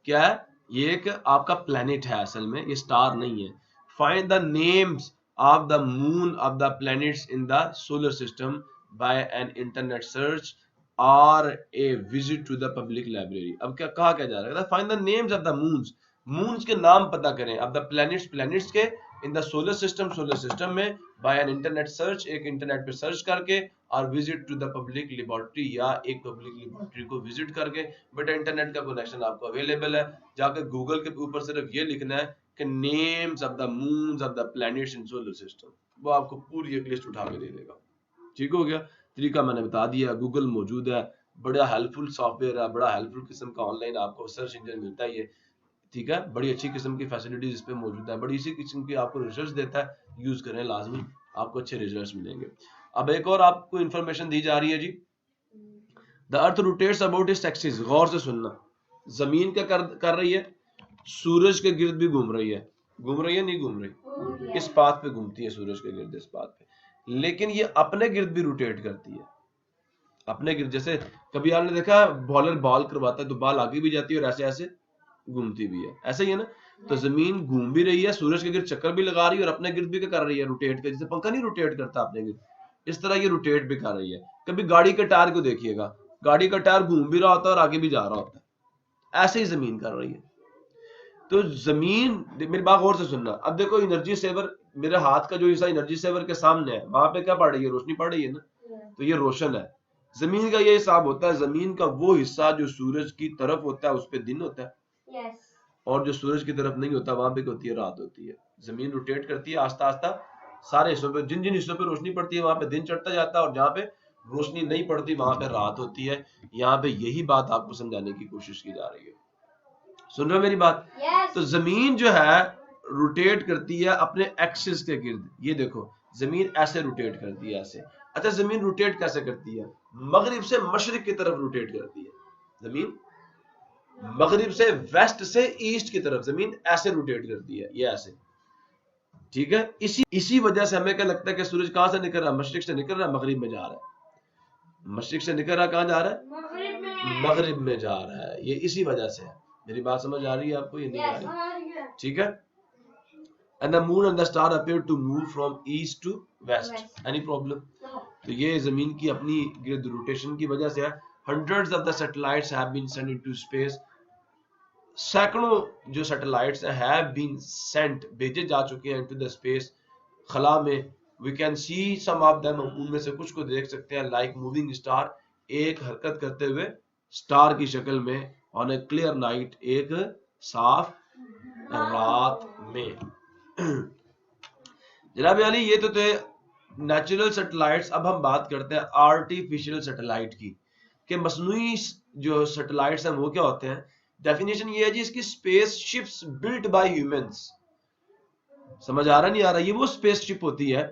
क्या है? ये एक आपका प्लेनेट है, असल में ये स्टार नहीं है। Find the names of the moon of the planets in the solar system by an internet search और a visit to the public library. अब क्या कहा क्या जा रहा है? Find the names of the moons, moons के नाम पता करें, अब द प्लैनेट्स, प्लैनेट्स के, in the solar system, solar system में, बाय एन इंटरनेट सर्च, एक इंटरनेट पे सर्च करके, और visit to the public laboratory, या एक पब्लिक लेबोरेटरी को विजिट करके। बेटा इंटरनेट का कनेक्शन आपको अवेलेबल है, जाकर गूगल के ऊपर सिर्फ ये लिखना है कि names of the moons of the planets in solar system, वो आपको पूरी एक लिस्ट उठा के दे देगा। ठीक हो गया? तरीका मैंने बता दिया, गूगल मौजूद है, बड़ा हेल्पफुल सॉफ्टवेयर है, बड़ा हेल्पफुल किस्म का ऑनलाइन आपको सर्च इंजन मिलता है ये, ठीक है, बड़ी अच्छी किस्म की फैसिलिटीज इस पे मौजूद है, बड़ी इसी किस्म की आपको रिजल्ट्स देता है, यूज करें लाजमी, आपको अच्छे रिजल्ट्स मिलेंगे। अब एक और आपको इंफॉर्मेशन दी जा रही है जी, the earth rotates about its axis, गौर से सुनना, जमीन क्या कर रही है? सूरज के गिर्द भी घूम रही है, घूम रही है नहीं घूम रही? इस पाथ पे घूमती है सूरज के गिर्द, इस पाथ पे, लेकिन ये अपने गिर्द भी रोटेट करती है, अपने गिर्द। जैसे कभी आपने देखा बॉलर बॉल करवाता है तो बॉल आगे भी जाती है और ऐसे ऐसे घूमती भी है, ऐसा ही है ना? तो जमीन घूम भी रही है, सूरज के गिर्द चक्कर भी लगा रही है, और अपने गिर्द भी क्या कर रही है? रोटेट कर, जैसे पंखा नहीं रोटेट करता अपने गिर्द, इस तरह ये रोटेट भी कर रही है। कभी गाड़ी के टायर को देखिएगा, गाड़ी का टायर घूम भी रहा होता है और आगे भी जा रहा होता है, ऐसे ही जमीन कर रही है। तो जमीन, मेरी बात गौर से सुनना, अब देखो एनर्जी सेवर, मेरे हाथ का जो हिस्सा एनर्जी सेवर के सामने है, वहां पे क्या पड़ रही है? रोशनी पड़ रही है ना, तो ये रोशन है। जमीन का ये हिसाब होता है, जमीन का वो हिस्सा जो सूरज की तरफ होता है उस पे दिन होता है, और जो सूरज की तरफ नहीं होता वहां पे क्या होती है? रात होती है। जमीन रोटेट करती है आस्ता आस्ता, सारे हिस्सों पे, जिन जिन हिस्सों पे रोशनी पड़ती है वहां पे दिन चढ़ता जाता है, और जहाँ पे रोशनी नहीं पड़ती वहां पे रात होती है। यहाँ पे यही बात आपको समझाने की कोशिश की जा रही है, सुन रहे हो मेरी बात? तो जमीन जो है रोटेट करती है अपने एक्सिस के गिर्द, ये देखो जमीन ऐसे रोटेट करती है, ऐसे। अच्छा, जमीन रोटेट कैसे करती है? मगरिब से मशरिक की तरफ रोटेट करती है जमीन, मगरिब से वेस्ट से ईस्ट की तरफ जमीन ऐसे रोटेट करती है, ये ऐसे, ठीक है। इसी वजह से हमें क्या लगता है कि सूरज कहां से निकल रहा है? मशरिक से निकल रहा है, मगरिब में जा रहा है। मशरिक से निकल रहा है, कहां जा रहा है? मगरिब में जा रहा है, ये इसी वजह से है। मेरी बात समझ आ रही है आपको? ये नहीं आ रही? ठीक है। And the moon and the star appear to move from east to west. Any problem? तो ये जमीन की अपनी गिर्द रोटेशन की वजह से है। Hundreds of the satellites have been sent into space. सैकड़ों जो सैटेलाइट्स have been sent, भेजे जा चुके हैं into the space, खला में। We can see some of them, हम उनमें से कुछ को देख सकते हैं, like moving star, एक हरकत करते हुए स्टार की शक्ल में, on a clear night, एक साफ रात में। जनाब अली, ये तो थे नेचुरल सैटेलाइट्स। अब हम बात करते हैं आर्टिफिशियल सैटेलाइट की, कि मसनूई जो सैटेलाइट्स हैं वो क्या होते हैं। डेफिनेशन ये है जी इसकी, स्पेसशिप्स बिल्ट बाय ह्यूमंस। समझ आ रहा नहीं आ रहा? ये वो स्पेसशिप होती है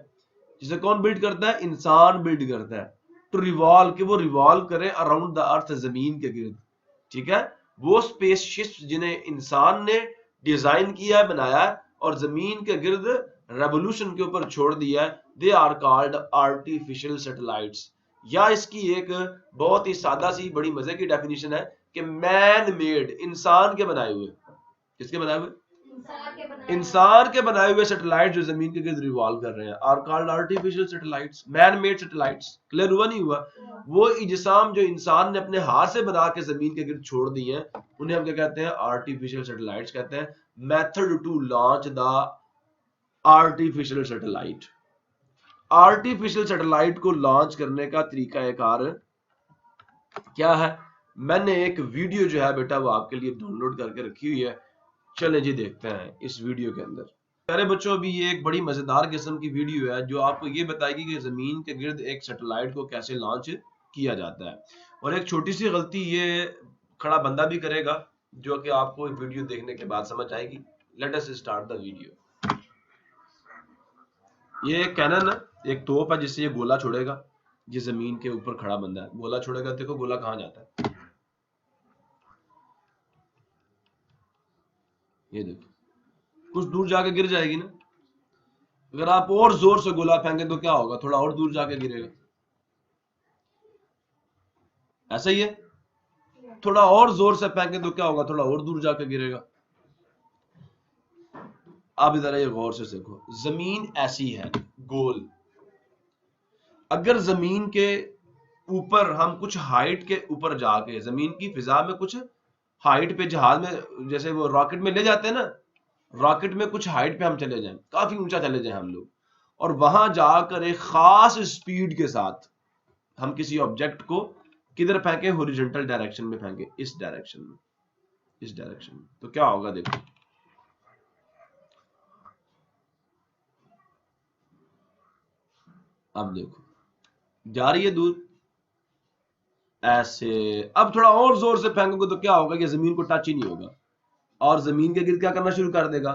जिसे कौन बिल्ड करता है? इंसान बिल्ड करता है। टू रिवॉल्व, कि वो रिवॉल्व करे अराउंड द अर्थ, जमीन के गिर्द, ठीक है। वो स्पेसशिप्स जिन्हें इंसान ने डिजाइन किया है, बनाया है, और जमीन के गिर्द रेवोल्यूशन के ऊपर छोड़ दिया है, they are called artificial satellites. या इसकी एक बहुत ही सादा सी बड़ी मजे की डेफिनेशन है कि मैन मेड, इंसान के बनाए हुए, किसके बनाए हुए? इंसान इंसान के बनाए हुए सैटेलाइट जो जमीन के गिर्द रिवॉल्व कर रहे हैं are called artificial satellites, man made satellites. Clear हुआ नहीं हुआ? वो इजसाम जो इंसान ने अपने हाथ से बना के जमीन के गिर्द छोड़ दी हैं उन्हें हम क्या कहते हैं? आर्टिफिशियल सैटेलाइट्स कहते हैं। Method to launch the artificial satellite. Artificial satellite को लॉन्च करने का तरीका कार क्या है? मैंने एक वीडियो जो है बेटा वो आपके लिए डाउनलोड करके रखी हुई है, चलें जी देखते हैं इस वीडियो के अंदर। प्यारे बच्चों, अभी ये एक बड़ी मजेदार किस्म की वीडियो है जो आपको ये बताएगी कि जमीन के गिर्द एक सैटेलाइट को कैसे लॉन्च किया जाता है। और एक छोटी सी गलती ये खड़ा बंदा भी करेगा जो कि आपको वीडियो देखने के बाद समझ आएगी। Let us start the video. ये एक कैनन है, एक तोप है जिससे ये गोला छोड़ेगा। ये जमीन के ऊपर खड़ा बंदा है, गोला छोड़ेगा। देखो गोला कहाँ जाता है, ये देखो कुछ दूर जाके गिर जाएगी ना। अगर आप और जोर से गोला फेंके तो क्या होगा? थोड़ा और दूर जाके गिरेगा। ऐसा ही है, थोड़ा और जोर से फेंके तो क्या होगा? थोड़ा और दूर जाके गिरेगा। अब इधर ये गौर से देखो, जमीन ऐसी है गोल। अगर जमीन के ऊपर हम कुछ हाइट के ऊपर जाके जमीन की फिजा में कुछ हाइट पे जहाज में जैसे वो रॉकेट में ले जाते हैं ना, रॉकेट में कुछ हाइट पे हम चले जाएं, काफी ऊंचा चले जाएं हम लोग, और वहां जाकर एक खास स्पीड के साथ हम किसी ऑब्जेक्ट को किधर फेंके? हॉरिजॉन्टल डायरेक्शन में फेंके, इस डायरेक्शन में, इस डायरेक्शन में, तो क्या होगा? देखो अब देखो जा रही है दूर ऐसे। अब थोड़ा और जोर से फेंकोगे तो क्या होगा? कि जमीन को टच ही नहीं होगा और जमीन के गिर्द क्या करना शुरू कर देगा?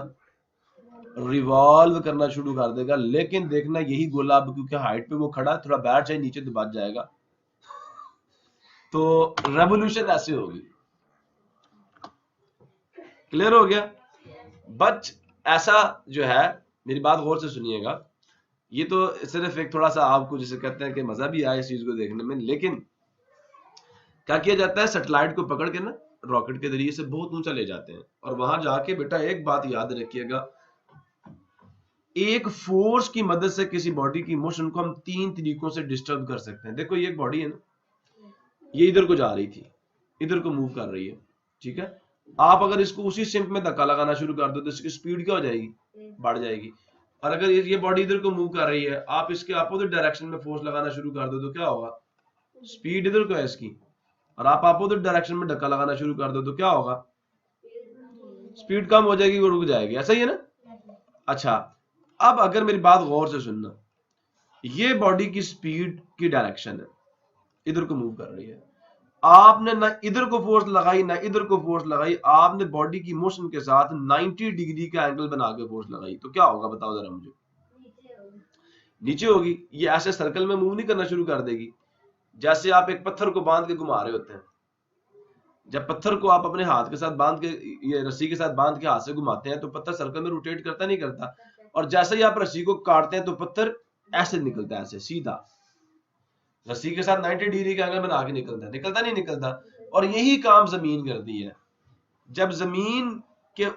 रिवॉल्व करना शुरू कर देगा। लेकिन देखना यही गोला अब क्योंकि हाइट पे वो खड़ा है, थोड़ा बैठ जाए नीचे तो बच जाएगा, तो रेवोल्यूशन ऐसे होगी। क्लियर हो गया? बच ऐसा जो है, मेरी बात गौर से सुनिएगा, ये तो सिर्फ एक थोड़ा सा आपको जिसे कहते हैं कि मजा भी आए इस चीज को देखने में। लेकिन क्या किया जाता है? सैटेलाइट को पकड़ के ना रॉकेट के जरिए से बहुत ऊंचा ले जाते हैं, और वहां जाके बेटा एक बात याद रखिएगा, एक फोर्स की मदद से किसी बॉडी की मोशन को हम 3 तरीकों से डिस्टर्ब कर सकते हैं। देखो ये एक बॉडी है ना, ये इधर को जा रही थी, इधर को मूव कर रही है, ठीक है। आप अगर इसको उसी सिंप में धक्का लगाना शुरू कर दो तो इसकी स्पीड क्या हो जाएगी? बढ़ जाएगी। और अगर ये बॉडी इधर को मूव कर रही है, आप इसके अपोजिट डायरेक्शन में फोर्स लगाना शुरू कर दो तो क्या होगा? स्पीड इधर को है इसकी, और आप अपोजिट डायरेक्शन में धक्का लगाना शुरू कर दो तो क्या होगा? स्पीड कम हो जाएगी, वो रुक जाएगी। ऐसा ही है ना? अच्छा, अब अगर मेरी बात गौर से सुनना, ये बॉडी की स्पीड की डायरेक्शन है, इधर को मूव कर रही है। आपने ना इधर को फोर्स लगाई ना इधर को फोर्स लगाई, आपने बॉडी की मोशन के साथ 90 डिग्री का एंगल बना के फोर्स लगाई, तो क्या होगा बताओ जरा मुझे? नीचे होगी। ये ऐसे सर्कल में मूव नहीं करना शुरू कर देगी। जैसे आप एक पत्थर को बांध के घुमा रहे होते हैं, जब पत्थर को आप अपने हाथ के साथ बांध के, ये रस्सी के साथ बांध के हाथ से घुमाते हैं तो पत्थर सर्कल में रोटेट करता नहीं करता, और जैसे ही आप रस्सी को काटते हैं तो पत्थर ऐसे निकलता है, ऐसे सीधा रस्सी के साथ 90 डिग्री का एंगल बना के निकलता है, निकलता नहीं निकलता? और यही काम जमीन करती है। जब जमीन के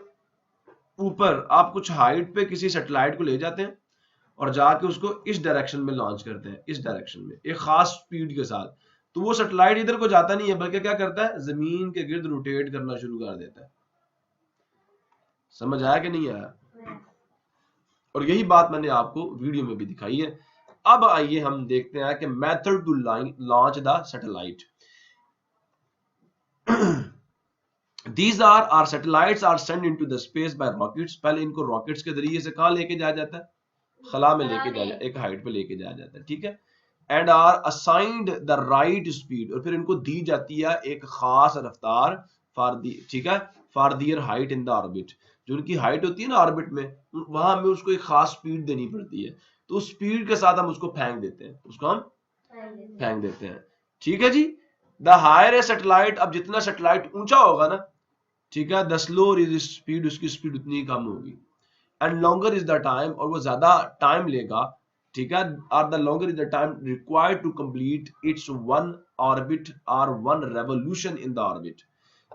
ऊपर आप कुछ हाइट पे किसी सैटेलाइट को ले जाते हैं और जाके उसको इस डायरेक्शन में लॉन्च करते हैं, इस डायरेक्शन में एक खास स्पीड के साथ, तो वो सैटेलाइट इधर को जाता नहीं है बल्कि क्या करता है? जमीन के गिर्द रोटेट करना शुरू कर देता है। समझ आया कि नहीं आया? और यही बात मैंने आपको वीडियो में भी दिखाई है। अब आइए हम देखते हैं कि method to launch the satellite. These are satellites are sent into the space by rockets। पहले इनको रॉकेट्स के जरिए से कहां लेके जाया जाता है? खला में लेके जाया, एक हाइट पे लेके जाया जाता है, ठीक है। And are assigned the right speed, और फिर इनको दी जाती है एक खास रफ्तार फॉर दी, ठीक है, for their height in the orbit. जो उनकी हाइट होती है ना ऑर्बिट में, वहां हमें उसको एक खास स्पीड देनी पड़ती है, तो उस स्पीड के साथ हम उसको फेंक देते हैं, उसको हम फेंक देते हैं, ठीक है जी। द हायर ए सैटेलाइट, अब जितना सैटेलाइट ऊंचा होगा ना, ठीक है, द स्लोअर इज स्पीड, उसकी स्पीड उतनी ही कम होगी। And longer is the time, और वो ज्यादा टाइम लेगा, ठीक है, और the longer is the time required to complete its one orbit और one revolution in the orbit.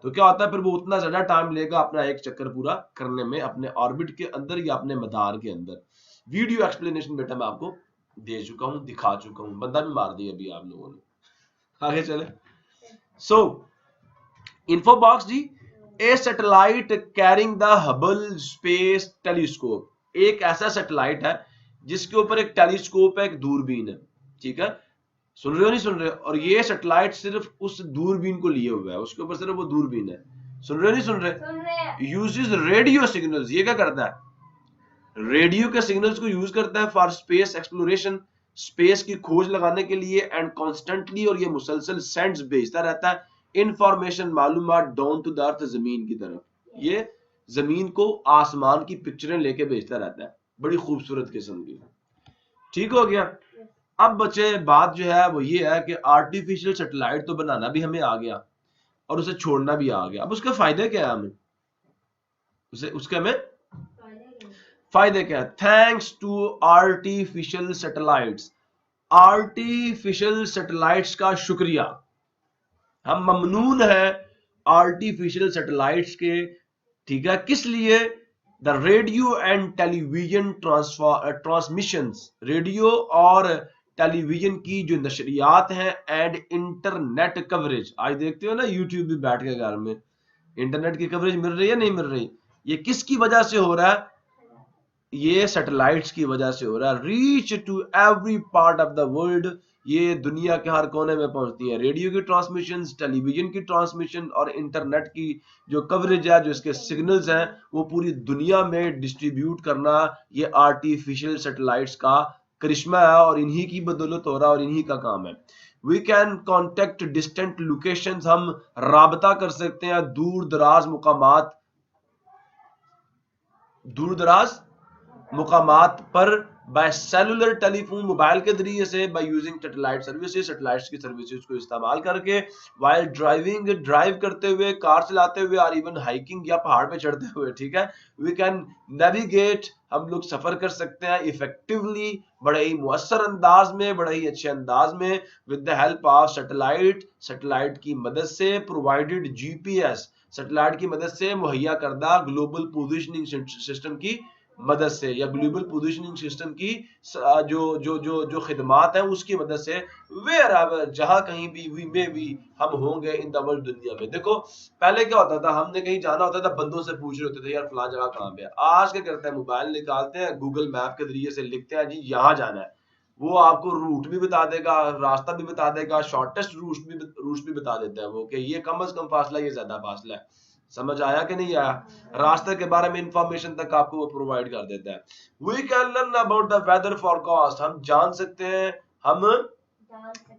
तो क्या होता है फिर वो उतना ज्यादा टाइम लेगा अपना एक चक्कर पूरा करने में अपने ऑर्बिट के अंदर या अपने मदार के अंदर। वीडियो एक्सप्लेनेशन बेटा मैं आपको दे चुका हूं, दिखा चुका हूं, बंदा भी मार दिया अभी आप लोगों ने। आगे चले। सो info box जी, a satellite carrying the Hubble space telescope, एक ऐसा सैटेलाइट है जिसके ऊपर एक टेलीस्कोप है, एक दूरबीन है, ठीक है, सुन रहे हो नहीं सुन रहे हो? और ये सैटेलाइट सिर्फ उस दूरबीन को लिए हुआ है, उसके ऊपर सिर्फ वो दूरबीन है, सुन रहे हो नहीं सुन रहे? यूजेस रेडियो सिग्नल्स, ये क्या करता है? रेडियो के सिग्नल्स को यूज करता है फॉर स्पेस एक्सप्लोरेशन, स्पेस की खोज लगाने के लिए, एंड कॉन्स्टेंटली, और ये मुसलसल सेंड्स भेजता रहता है इंफॉर्मेशन, मालूमात डाउन टू द अर्थ, जमीन की तरफ, ये जमीन को आसमान की पिक्चरें लेके भेजता रहता है, बड़ी खूबसूरत किस्म की। ठीक हो गया। अब बच्चे बात जो है वो ये है कि आर्टिफिशियल सैटेलाइट तो बनाना भी हमें आ गया और उसे छोड़ना भी आ गया। अब उसके फायदे क्या है हमें, उसके हमें फायदे क्या है? Thanks to artificial satellites, artificial satellites का शुक्रिया, हम ममनून है आर्टिफिशियल सैटेलाइट्स के, ठीक है, किस लिए? The radio and television transmissions, radio और टेलीविजन की जो नशरियात हैं, एंड इंटरनेट कवरेज, आज देखते हो ना यूट्यूब भी बैठ के घर में इंटरनेट की कवरेज मिल रही है नहीं मिल रही, ये किसकी वजह से हो रहा है? ये सैटेलाइट्स की वजह से हो रहा है। Reach to every part of the world, ये दुनिया के हर कोने में पहुंचती है, रेडियो की ट्रांसमिशन, टेलीविजन की ट्रांसमिशन और इंटरनेट की जो कवरेज है, जो इसके सिग्नल्स हैं, वो पूरी दुनिया में डिस्ट्रीब्यूट करना, ये आर्टिफिशियल सैटेलाइट्स का करिश्मा है और इन्हीं की बदौलत हो रहा है और इन्हीं का काम है। We can contact distant locations, हम राबता कर सकते हैं दूर दराज मुकामात, दूर दराज मुकामात पर, बाय सेलुलर टेलीफोन, मोबाइल के जरिए से, by using satellite services, satellites की सर्विसेज को इस्तेमाल करके, वाइल ड्राइविंग, ड्राइव करते हुए, कार चलाते हुए, और इवन हाइकिंग या पहाड़ पे चढ़ते हुए, ठीक है, वी कैन नेविगेट, हम लोग सफर कर सकते हैं इफेक्टिवली, बड़े ही मुअस्सर अंदाज में, बड़े ही अच्छे अंदाज में, with the help of satellite, satellite की मदद से, प्रोवाइडेड जीपीएस, सैटेलाइट की मदद से मुहैया करदा ग्लोबल पोजिशनिंग सिस्टम की मदद से, या ग्लोबल पोजीशनिंग सिस्टम की जो जो जो जो खिदमात है उसकी मदद से, वेयर एवर, जहां कहीं भी वी में भी हम होंगे इन द वर्ल्ड, दुनिया में। देखो पहले क्या होता था, हमने कहीं जाना होता था, बंदों से पूछ रहे होते थे यार फलां जगह कहां पे है। आज क्या करते हैं, मोबाइल निकालते हैं, गूगल मैप के जरिए से लिखते हैं जी यहाँ जाना है, वो आपको रूट भी बता देगा, रास्ता भी बता देगा, शॉर्टेस्ट रूट भी बता देता है वो, कि ये कम से कम फासला, ये ज्यादा फासला है। समझ आया कि नहीं आया? रास्ते के बारे में इंफॉर्मेशन तक आपको वो प्रोवाइड कर देता है। We can learn about the weather forecast, हम जान सकते हैं, हम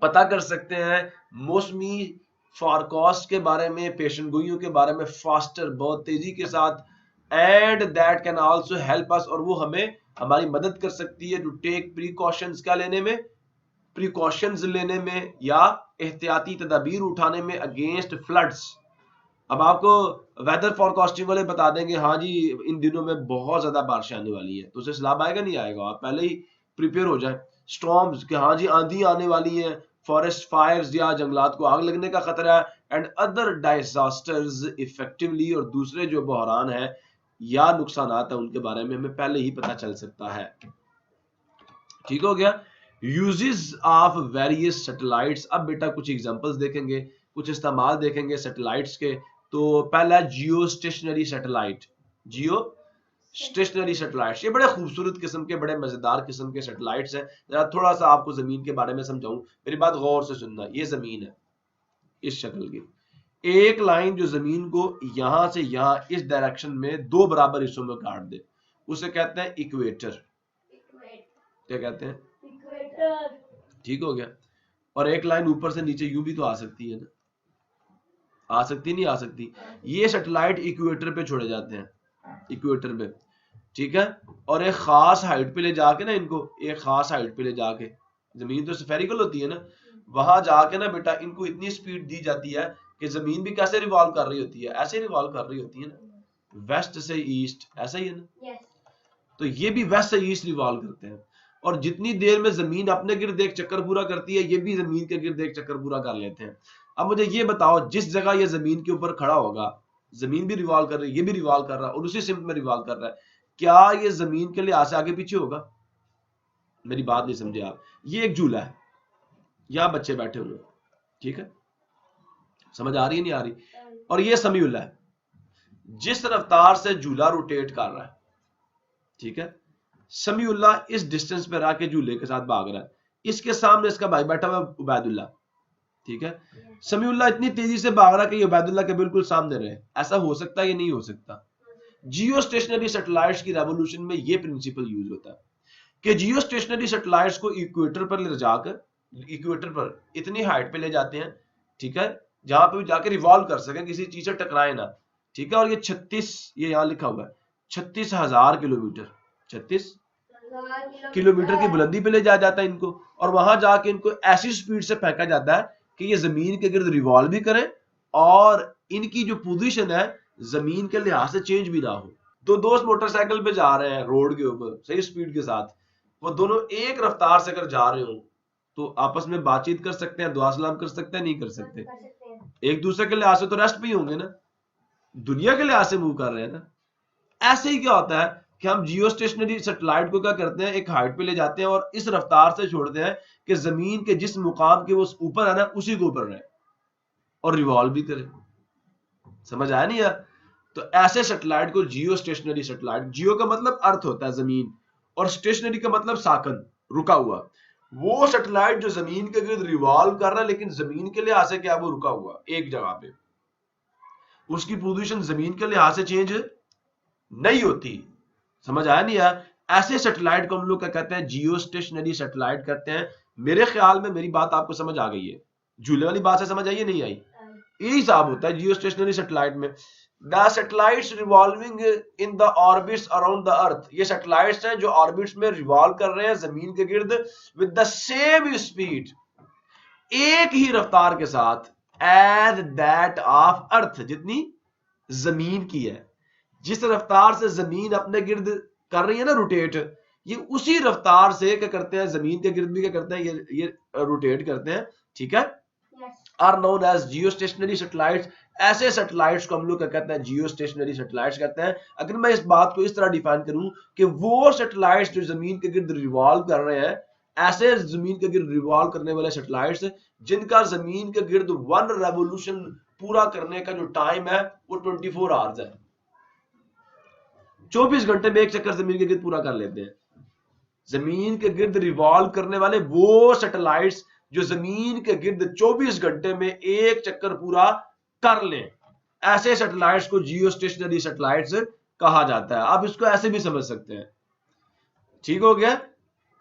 पता कर सकते हैं मौसमी फॉरकास्ट के बारे में, पेशनगोइयों के बारे में, फास्टर, बहुत तेजी के साथ, and that can also help us, और वो हमें, हमारी मदद कर सकती है टू टेक प्रिकॉशंस, क्या लेने में? प्रिकॉशंस लेने में, या एहतियाती तदाबीर उठाने में, अगेंस्ट फ्लड्स। अब आपको वेदर फॉरकास्टिंग वाले बता देंगे हाँ जी इन दिनों में बहुत ज्यादा बारिश आने वाली है, तो उसे सैलाब आएगा नहीं आएगा, आप पहले ही प्रिपेयर हो जाए। स्टॉर्म्स कि हाँ जी आंधी आने वाली है, फॉरेस्ट फायर्स या जंगलात को आग लगने का खतरा है, एंड अदर डिजास्टर्स इफेक्टिवली, और दूसरे जो बहरान है या नुकसानात है उनके बारे में हमें पहले ही पता चल सकता है। ठीक हो गया। यूजेस ऑफ वेरियस सैटेलाइट्स, अब बेटा कुछ एग्जांपल्स देखेंगे, कुछ इस्तेमाल देखेंगे सैटेलाइट्स के। तो पहला जियो स्टेशनरी सैटेलाइट, जियो स्टेशनरी सैटेलाइट्स, ये बड़े खूबसूरत किस्म के, बड़े मजेदार किस्म के सैटेलाइट्स हैं। जरा थोड़ा सा आपको जमीन के बारे में समझाऊं, मेरी बात गौर से सुनना। ये जमीन है इस शक्ल की, एक लाइन जो जमीन को यहां से यहां इस डायरेक्शन में दो बराबर हिस्सों में काट दे, उसे कहते हैं इक्वेटर। क्या कहते हैं? इक्वेटर। ठीक हो गया। और एक लाइन ऊपर से नीचे यूं भी तो आ सकती है ना, आ सकती नहीं आ सकती? ये सैटेलाइट इक्वेटर पे छोड़े जाते हैं, इक्वेटर पे, ठीक है, और एक खास हाइट पे ले जाके ना, इनको एक खास हाइट पे ले जाके, जमीन तो स्फेरिकल होती है ना, वहां जाके ना बेटा इनको इतनी स्पीड दी जाती है कि जमीन भी कैसे रिवॉल्व कर रही होती है, ऐसे रिवॉल्व कर रही होती है ना, वेस्ट से ईस्ट, ऐसा ही है ना। तो ये भी वेस्ट से ईस्ट रिवॉल्व करते हैं, और जितनी देर में जमीन अपने गिर्द एक चक्कर पूरा करती है, ये भी जमीन के गिर्द एक चक्कर पूरा कर लेते हैं। अब मुझे ये बताओ, जिस जगह ये जमीन के ऊपर खड़ा होगा, जमीन भी रिवॉल्व कर रही है, ये भी रिवॉल्व कर रहा है और उसी सिम्त में रिवॉल्व कर रहा है, क्या ये जमीन के लिहाज से आगे पीछे होगा? मेरी बात नहीं समझे आप। ये एक झूला है, यहां बच्चे बैठे हुए हैं, ठीक है, समझ आ रही है नहीं आ रही? और ये समीउल्ला है, जिस रफ्तार से झूला रोटेट कर रहा है, ठीक है, समीउल्ला इस डिस्टेंस पे रह के झूले के साथ भाग रहा है, इसके सामने इसका भाई बैठा हुआ उबैदुल्ला, ठीक है, समीउल्ला इतनी तेजी से भाग रहा है कि उबैदुल्ला के बिल्कुल सामने रहे। ऐसा हो सकता है या नहीं हो सकता? जियो स्टेशनरी सैटेलाइट्स की रेवोल्यूशन में ये प्रिंसिपल यूज होता है कि जियो स्टेशनरी सैटेलाइट्स को इक्वेटर पर ले जाकर, इक्वेटर पर इतनी हाइट पे ले जाते हैं, ठीक है, जहां पे जाकर रिवॉल्व कर सके, किसी चीज से टकराए ना, ठीक है, और ये 36, ये यहां लिखा हुआ है 36,000 किलोमीटर, 36 किलोमीटर की बुलंदी पे ले जाया जाता है इनको, और वहां जाके इनको ऐसी स्पीड से फेंका जाता है कि ये जमीन के गिर्द रिवॉल्व भी करें और इनकी जो पोजीशन है जमीन के लिहाज से चेंज भी ना हो। दो दोस्त मोटरसाइकिल पे जा रहे हैं रोड के ऊपर सही स्पीड के साथ, वो दोनों एक रफ्तार से अगर जा रहे हो तो आपस में बातचीत कर सकते हैं, दुआ सलाम कर सकते हैं, नहीं कर सकते? एक दूसरे के लिहाज से तो रेस्ट भी होंगे ना, दुनिया के लिहाज से मूव कर रहे हैं ना। ऐसे ही क्या होता है कि हम जियो स्टेशनरी सैटेलाइट को क्या करते हैं, एक हाइट पे ले जाते हैं और इस रफ्तार से छोड़ते हैं कि जमीन के जिस मुकाम के वो ऊपर है ना उसी के ऊपर रहे और रिवॉल्व भी करे। समझ आया नहीं यार? तो ऐसे सैटेलाइट को जियो स्टेशनरी सैटेलाइट, जियो का मतलब अर्थ होता है जमीन और स्टेशनरी का मतलब साकन, रुका हुआ, वो सैटेलाइट जो जमीन के गिर्द रिवॉल्व कर रहा है लेकिन जमीन के लिहाज से क्या वो रुका हुआ एक जगह पे, उसकी पोजीशन जमीन के लिहाज से चेंज नहीं होती। समझ आया नहीं यार? ऐसे सैटेलाइट को हम लोग क्या कहते हैं, जियो स्टेशनरी सैटेलाइट कहते हैं। मेरे ख्याल में मेरी बात आपको समझ आ गई है, झूले वाली बात से समझ आई है नहीं आई? यही हिसाब होता है जियो स्टेशनरी सैटेलाइट में। The satellites revolving in the orbits around the earth, ये सैटेलाइट्स हैं जो ऑर्बिट्स में रिवॉल्व कर रहे हैं जमीन के गिर्द विद द सेम स्पीड, एक ही रफ्तार के साथ एज दैट ऑफ अर्थ, जितनी जमीन की है। जिस रफ्तार से जमीन अपने गिर्द कर रही है ना रोटेट, ये उसी रफ्तार से क्या करते हैं, जमीन के गिर्द भी क्या करते हैं, ये रोटेट करते हैं, ठीक है, are known as geostationary satellites. ऐसे सैटेलाइट्स को हम लोग क्या कहते हैं, जियो स्टेशनरी सैटेलाइट्स कहते हैं। अगर मैं इस बात को इस तरह डिफाइन करूं कि वो सैटेलाइट्स जो जमीन के गिर्द रिवॉल्व कर रहे हैं, ऐसे जमीन के गिर्द रिवॉल्व करने वाले सैटेलाइट्स जिनका जमीन के गिर्द वन रेवोल्यूशन पूरा करने का जो टाइम है वो 24 आवर्स है, 24 घंटे में एक चक्कर जमीन के गिर्द पूरा कर लेते हैं। जमीन के गिर्द रिवॉल्व करने वाले वो सैटेलाइट्स जो जमीन के गिर्द 24 घंटे में एक चक्कर पूरा कर लें, ऐसे सैटेलाइट्स को जियो स्टेशनरी सैटेलाइट्स कहा जाता है। आप इसको ऐसे भी समझ सकते हैं, ठीक हो गया?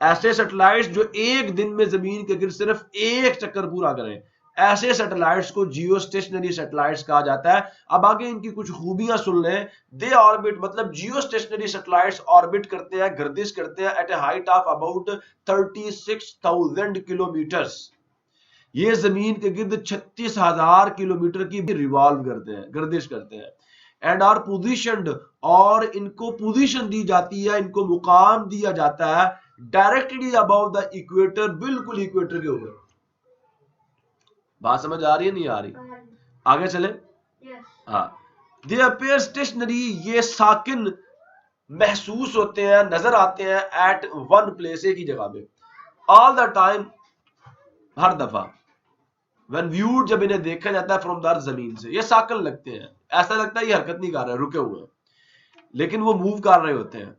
ऐसे सैटेलाइट्स जो एक दिन में जमीन के गिर्द सिर्फ एक चक्कर पूरा करें, ऐसे सैटेलाइट्स को जियो स्टेशनरी सैटेलाइट्स कहा जाता है। अब आगे इनकी कुछ खूबियां सुन लें। दे ऑर्बिट, मतलब जियो स्टेशनरी सैटेलाइट्स ऑर्बिट करते हैं, गर्दिश करते हैं at a height of about 36,000 kilometres. ये जमीन के गिर्द 36,000 किलोमीटर की भी रिवॉल्व करते हैं, गर्दिश करते हैं। एंड आर पोजिशनड, और इनको पोजीशन दी जाती है, इनको मुकाम दिया जाता है डायरेक्टली अबव द इक्वेटर, बिल्कुल इक्वेटर के ऊपर। बात समझ आ रही है नहीं आ रही? आगे चले। हाँ, दे अपीयर स्टेशनरी, ये साकिन महसूस होते हैं, नजर आते हैं एट वन प्लेस, एक ही जगह पे, ऑल द टाइम, हर दफा, व्हेन व्यूड, जब इन्हें देखा जाता है फ्रॉम द अर्थ, जमीन से, ये साकन लगते हैं, ऐसा लगता है ये हरकत नहीं कर रहे, रुके हुए हैं, लेकिन वो मूव कर रहे होते हैं।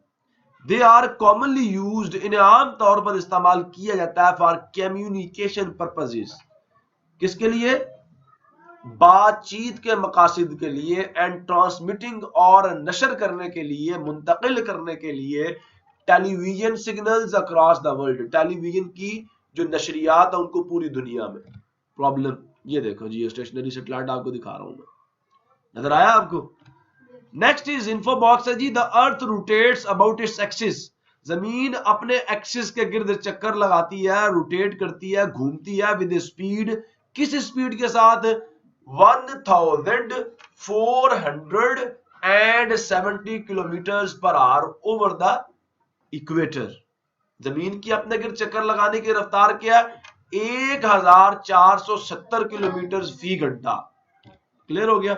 दे आर कॉमनली यूज्ड, इन्हें आम तौर पर इस्तेमाल किया जाता है फॉर कम्युनिकेशन पर्पसेस, किसके लिए? बातचीत के मकासद के लिए, एंड ट्रांसमिटिंग, और नशर करने के लिए, मुंतकिल करने के लिए, television signals across the world, television की जो नशरियात है उनको पूरी दुनिया में। प्रॉब्लम ये देखो, जियो स्टेशनरी सैटेलाइट आपको दिखा रहा हूं मैं, नजर आया आपको? नेक्स्ट इज इंफो बॉक्स है जी। The earth rotates about its axis, जमीन अपने एक्सिस के गिर्द चक्कर लगाती है, रोटेट करती है, घूमती है विद स्पीड, किस स्पीड के साथ? 1470 kilometre per hour over the equator. जमीन की अपने गिर्द चक्कर लगाने की रफ्तार क्या है? 1470 किलोमीटर फी घंटा। क्लियर हो गया?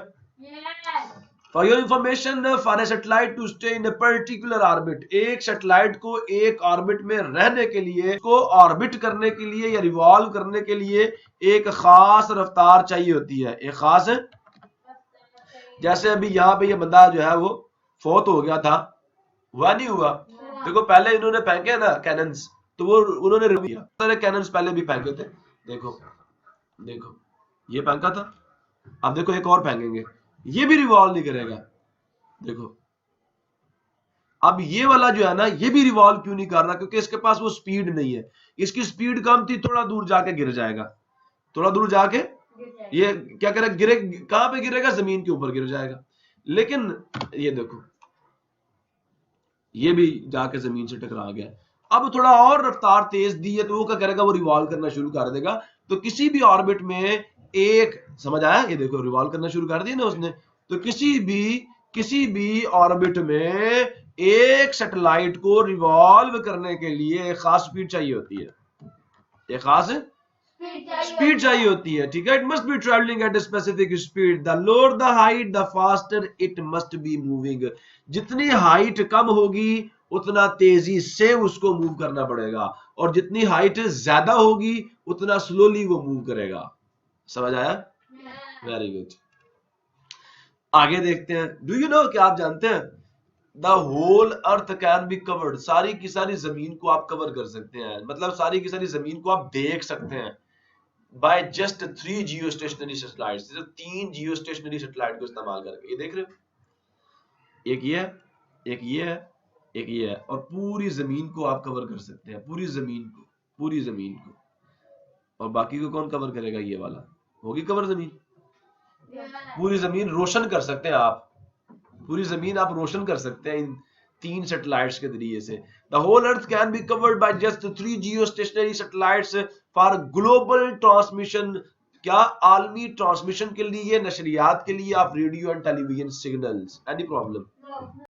For your information, for a satellite to stay in a particular orbit, एक सैटेलाइट को एक ऑर्बिट में रहने के लिए, को ऑर्बिट करने के लिए या रिवॉल्व करने के लिए एक खास रफ्तार चाहिए होती है। एक खास, जैसे अभी यहाँ पे ये बंदा जो है वो फोत हो गया था, हुआ नहीं हुआ? देखो पहले इन्होंने फेंके ना कैनन्स, तो वो उन्होंने रिवॉल्व सारे कैनन्स पहले भी फेंके थे। देखो देखो ये फेंका था, अब देखो एक और फेंकेंगे, ये भी रिवॉल्व नहीं करेगा। देखो अब ये वाला जो है ना, ये भी रिवॉल्व क्यों नहीं कर रहा? क्योंकि इसके पास वो स्पीड नहीं है। इसकी स्पीड कम थी, थोड़ा दूर जाके गिर जाएगा, थोड़ा दूर जाके ये क्या करेगा, गिरे कहां पे गिरेगा? जमीन के ऊपर गिर जाएगा। लेकिन ये देखो ये भी जाके जमीन से टकरा गया। अब थोड़ा और रफ्तार तेज दी है तो वो क्या करेगा? वो रिवॉल्व करना शुरू कर देगा। तो किसी भी ऑर्बिट में एक, समझ आया? ये देखो रिवॉल्व करना शुरू कर दिया ना उसने। तो किसी भी ऑर्बिट में एक सैटेलाइट को रिवॉल्व करने के लिए एक खास स्पीड चाहिए होती है, एक खास स्पीड चाहिए होती है। ठीक है? It must be travelling at a specific speed. The lower the height the faster it must be moving. जितनी हाइट कम होगी उतना तेजी से उसको मूव करना पड़ेगा, और जितनी हाइट ज्यादा होगी उतना स्लोली वो मूव करेगा। समझ आया? Very good. आगे देखते हैं। डू यू नो, क्या आप जानते हैं? The whole earth can be covered. सारी की सारी जमीन को आप कवर कर सकते हैं, मतलब सारी की सारी जमीन को आप देख सकते हैं bye just 3 geostationary satellites. 3 जियो स्टेशनरी सैटेलाइट को इस्तेमाल करके। ये देख रहे हो, एक ये है, एक ये है, एक ये है, और पूरी जमीन को आप कवर कर सकते हैं, पूरी जमीन को, पूरी जमीन को। और बाकी को कौन कवर करेगा? ये वाला होगी कवर जमीन। पूरी जमीन रोशन कर सकते हैं आप, पूरी जमीन आप रोशन कर सकते हैं इन 3 सैटेलाइट्स के जरिए से। The whole earth can be covered by just 3 geostationary satellites for global transmission. क्या? आलमी ट्रांसमिशन के लिए, नशरियात के लिए, आप radio and television signals. Any problem?